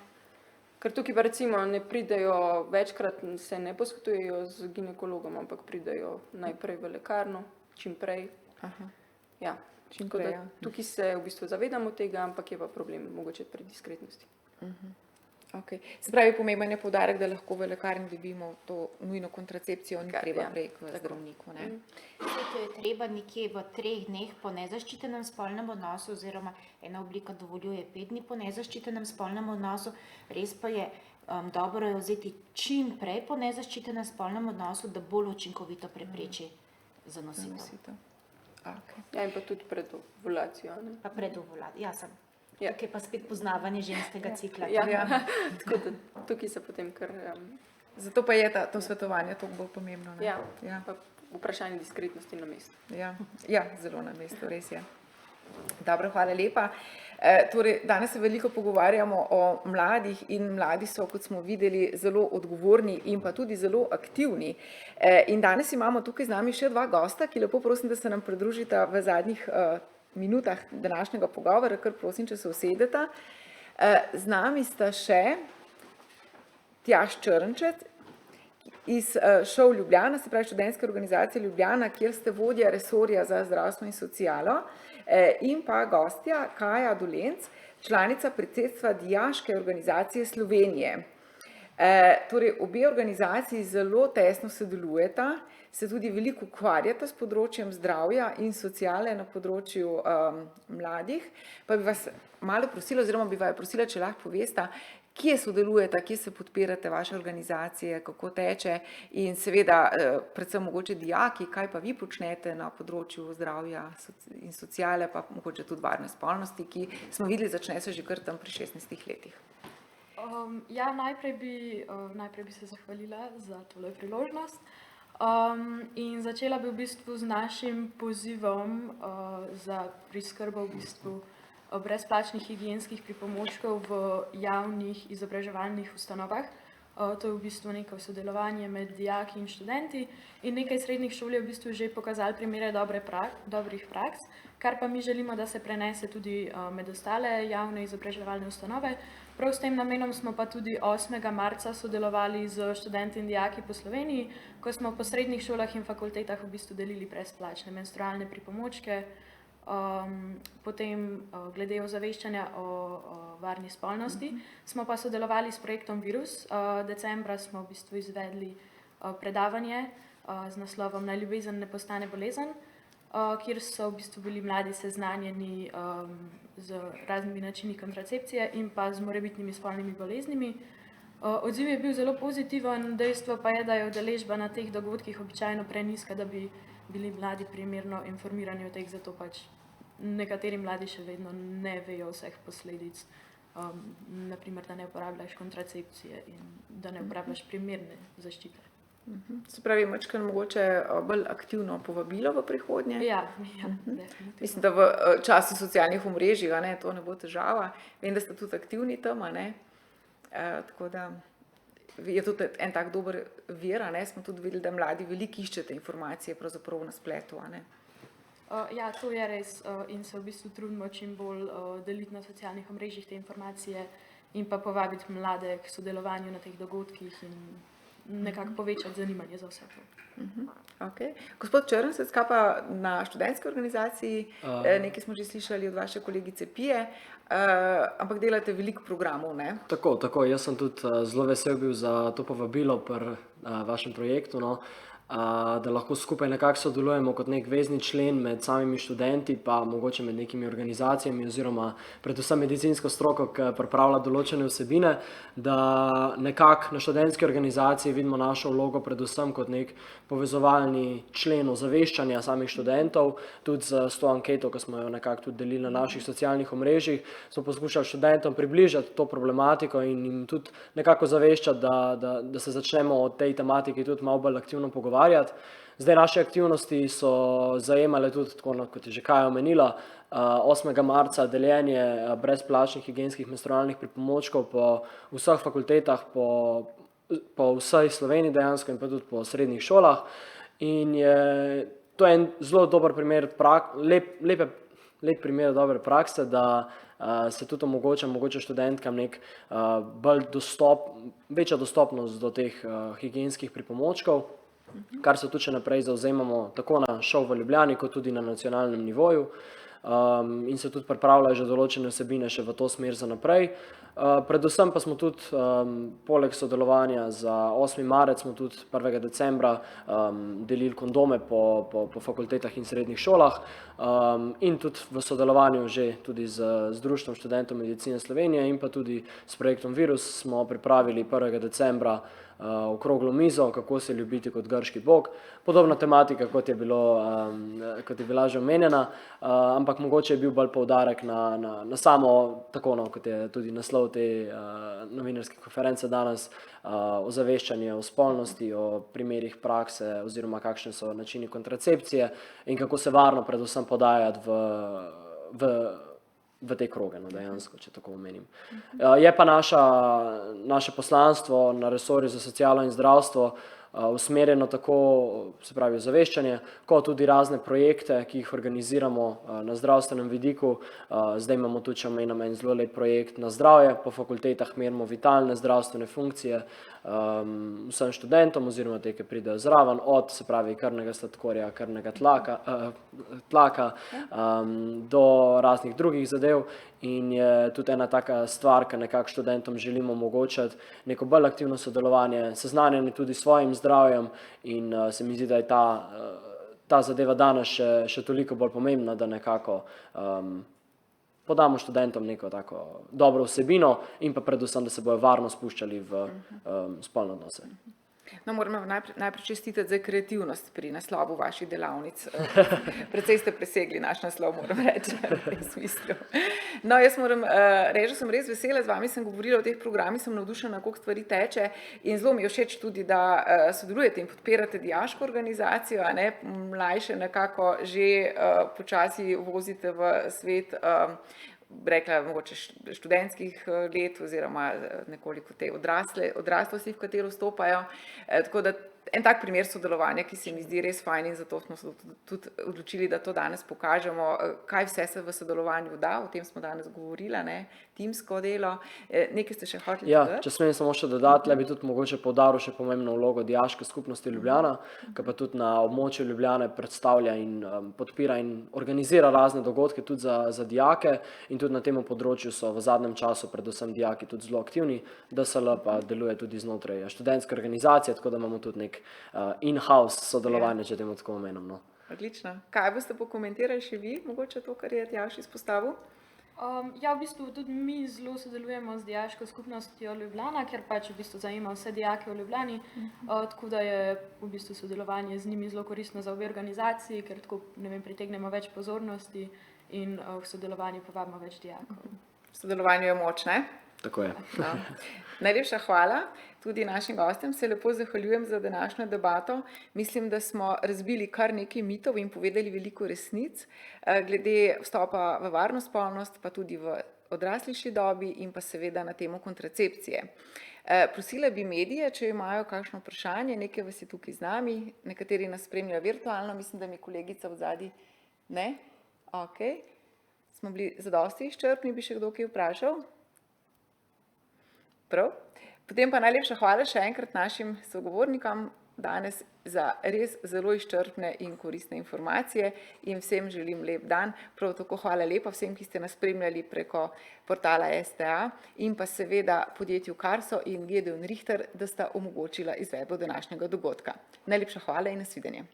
Ker tukaj pa recimo ne pridejo, večkrat se ne posvetujejo z ginekologom, ampak pridejo najprej v lekarno, čim prej. Ja, čim prej, ja. Tukaj se v bistvu zavedamo tega, ampak je pa problem mogoče pri diskretnosti. Okay. Se pravi, pomemben je poudarek, da lahko v lekarni dobimo to nujno kontracepcijo, ni treba prej k zdravniku, ne? To je treba nekje v 3 dneh po nezaščitenem spolnem odnosu, oziroma ena oblika dovoljuje 5 dni po nezaščitenem spolnem odnosu. Res pa je dobro jo vzeti čim prej po nezaščitenem spolnem odnosu, da bolj učinkovito prepreči zanositev. Okay. Ja, in pa tudi pred ovulacijo. Pa pred ovulacijo, ja sem. Ja. Tukaj pa spet poznavanje ženskega cikla. Ja. Tako da tukaj se potem kar... Zato pa je to svetovanje toliko bolj pomembno, ne? Ja. Pa vprašanje diskretnosti na mestu. Ja, zelo na mestu, res je. Dobro, hvala lepa. Torej, danes se veliko pogovarjamo o mladih in mladi so, kot smo videli, zelo odgovorni in pa tudi zelo aktivni. In danes imamo tukaj z nami še dva gosta, ki lepo prosim, da se nam pridružita v zadnjih minutah današnjega pogovora, kar prosim, če se usedeta. Z nami sta še Tjaž Črnčec iz ŠOU Ljubljana, se pravi študentske organizacije Ljubljana, kjer ste vodja resorja za zdravstvo in socialo, in pa gostja Kaja Dolenc, članica predsedstva Dijaške organizacije Slovenije. Torej, obe organizaciji zelo tesno sodelujeta, se tudi veliko ukvarjata s področjem zdravja in sociale na področju mladih. Pa bi vas malo prosila, oziroma bi vas prosila, če lahko povesta, kje sodelujete, kje se podpirate vaše organizacije, kako teče in seveda predvsem mogoče dijaki, kaj pa vi počnete na področju zdravja in sociale, pa mogoče tudi varne spolnosti, ki smo videli, začne se že kar tam pri 16 letih. Ja, najprej bi se zahvalila za tole priložnost in začela bi v bistvu z našim pozivom za priskrbo v bistvu brezplačnih higienskih pripomočkov v javnih izobraževalnih ustanovah. To je v bistvu neko sodelovanje med dijaki in študenti in nekaj srednjih šol je v bistvu že pokazali primere dobrih praks, kar pa mi želimo, da se prenese tudi med ostale javne izobraževalne ustanove. Prav s tem namenom smo pa tudi 8. marca sodelovali z študenti in dijaki po Sloveniji, ko smo po srednjih šolah in fakultetah v bistvu delili brezplačne menstrualne pripomočke. Potem glede ozaveščanja o varni spolnosti smo pa sodelovali s projektom Virus. Decembra smo v bistvu izvedli predavanje z naslovom Naj ljubezen ne postane bolezen, kjer so v bistvu bili mladi seznanjeni z raznimi načini kontracepcije in pa z morebitnimi spolnimi boleznimi. Odziv je bil zelo pozitiven, dejstvo pa je, da je udeležba na teh dogodkih običajno prenizka, da bi bili mladi primerno informirani o teh, zato pač nekateri mladi še vedno ne vejo vseh posledic, naprimer, da ne uporabljaš kontracepcije in da ne uporabljaš primerne zaščite. Se pravi, majčkeno mogoče bolj aktivno povabilo v prihodnje? Ja, definitivno. Mislim, da v času socialnih omrežij, to ne bo težava. Vem, da ste tudi aktivni tam, tako da je tudi en tak dober vir, smo tudi videli, da mladi veliko iščete informacije pravzaprav na spletu, Ja, to je res in se v bistvu trudimo čim bolj deliti na socialnih omrežjih te informacije in pa povabiti mlade k sodelovanju na teh dogodkih in nekako povečati zanimanje za vse to. Okay. Gospod Črnčec, kaj pa na študentski organizaciji? Nekaj smo že slišali od vaše kolegice Pije, ampak delate veliko programov, ne? Tako, jaz sem tudi zelo vesel bil za to povabilo pri vašem projektu, da lahko skupaj nekako sodelujemo kot nek vezni člen med samimi študenti, pa mogoče med nekimi organizacijami oziroma predvsem medicinsko stroko, ki pripravlja določene vsebine, da nekako na študentski organizaciji vidimo našo vlogo predvsem kot nek povezovalni člen ozaveščanja samih študentov, tudi s to anketo, ki smo jo nekako tudi delili na naših socialnih omrežjih, smo poskušali študentom približati to problematiko in jim tudi nekako zaveščati, da se začnemo o tej tematiki tudi malo bolj aktivno pogovarjati. Zdaj, naše aktivnosti so zajemale tudi, tako kot je že Kaja omenila, 8. marca deljenje brezplačnih higienskih menstrualnih pripomočkov po vseh fakultetah, po vsej Sloveniji dejansko in pa tudi po srednjih šolah. In to je en zelo dober primer, lep primer dobre prakse, da se tudi omogoča mogoče študentkam nek večja dostopnost do teh higienskih pripomočkov, kar se tudi še naprej zavzemamo tako na ŠOU v Ljubljani, kot tudi na nacionalnem nivoju. In se tudi pripravljajo že določene vsebine še v to smer za naprej. Predvsem pa smo tudi, poleg sodelovanja za 8. marec, smo tudi 1. decembra delili kondome po fakultetah in srednjih šolah in tudi v sodelovanju že tudi z Društvom študentov medicine Slovenije in pa tudi s projektom Virus smo pripravili 1. decembra okroglo mizo, kako se ljubiti kot grški bog. Podobna tematika, kot je bila že omenjena, ampak mogoče je bil bolj poudarek na samo, tako kot je tudi naslov te novinarske konference danes, ozaveščanje o spolnosti, o primerih prakse oziroma kakšne so načini kontracepcije in kako se varno predvsem podajati v te kroge, no, dejansko, če tako omenim. Je pa naše poslanstvo na resorju za socialo in zdravstvo usmerjeno tako, se pravi, ozaveščanje, kot tudi razne projekte, ki jih organiziramo na zdravstvenem vidiku. Zdaj imamo tudi, če omenim, en zelo lep projekt na zdravje, po fakultetah merimo vitalne zdravstvene funkcije vsem študentom oziroma te, ki pridejo zraven, od, se pravi, krvnega sladkorja, krvnega tlaka do raznih drugih zadev. In je tudi ena taka stvar, ki nekako študentom želimo omogočati neko bolj aktivno sodelovanje, seznanjanje tudi s svojim zdravjem in se mi zdi, da je ta zadeva danes še toliko bolj pomembna, da nekako podamo študentom neko tako dobro vsebino in pa predvsem, da se bojo varno spuščali v spolne odnose. No, moram najprej čestitati za kreativnost pri naslovu vaših delavnic. Precej ste presegli naš naslov, moram reči, v tem smislu. No, jaz moram reči, da sem res vesela, z vami sem govorila o teh programih, sem navdušena, koliko stvari teče in zelo mi je všeč tudi, da sodelujete in podpirate dijaško organizacijo, a ne, mlajše nekako že počasi vozite v svet, rekla, mogoče študentskih let oziroma nekoliko te odraslosti, v katero vstopajo. Tako da en tak primer sodelovanja, ki se mi zdi res fajn in zato smo se tudi odločili, da to danes pokažemo, kaj vse se v sodelovanju da, o tem smo danes govorili, ne, timsko delo. Nekaj ste še hoteli dodati? Če smem samo še dodati, bi tudi mogoče poudaril še pomembno vlogo Dijaške skupnosti Ljubljana, ki pa tudi na območju Ljubljane predstavlja in podpira in organizira razne dogodke tudi za dijake in tudi na tem področju so v zadnjem času predvsem dijaki tudi zelo aktivni. DSL pa deluje tudi znotraj študentske organizacije, tako da imamo tudi nek in-house sodelovanje, če temu tako omenim. No. Odlično. Kaj boste pokomentirali še vi, mogoče to, kar je Tjaž izpostavil? Ja, v bistvu tudi mi zelo sodelujemo z Dijaško skupnostjo Ljubljana, ker pač v bistvu zajema vse dijake v Ljubljani, tako da je v bistvu sodelovanje z njimi zelo koristno za obe organizaciji, ker tako, ne vem, pritegnemo več pozornosti in v sodelovanju povabimo več dijakov. V sodelovanju je moč, ne? Tako je. No. Najlepša hvala tudi našim gostem, se lepo zahvaljujem za današnjo debato. Mislim, da smo razbili kar nekaj mitov in povedali veliko resnic glede vstopa v varno spolnost, pa tudi v odrasliški dobi in pa seveda na temo kontracepcije. Prosila bi medije, če imajo kakšno vprašanje, nekaj vas je tukaj z nami, nekateri nas spremljajo virtualno, mislim, da mi kolegica odzadaj ne? Ok. Smo bili zadosti izčrpni, bi še kdo kaj vprašal? Prav. Potem pa najlepša hvala še enkrat našim sogovornikom danes za res zelo izčrpne in koristne informacije in vsem želim lep dan. Prav tako hvala lepa vsem, ki ste nas spremljali preko portala STA in pa seveda podjetju Karso in Gedeon Richter, da sta omogočila izvedbo današnjega dogodka. Najlepša hvala in nasvidenje.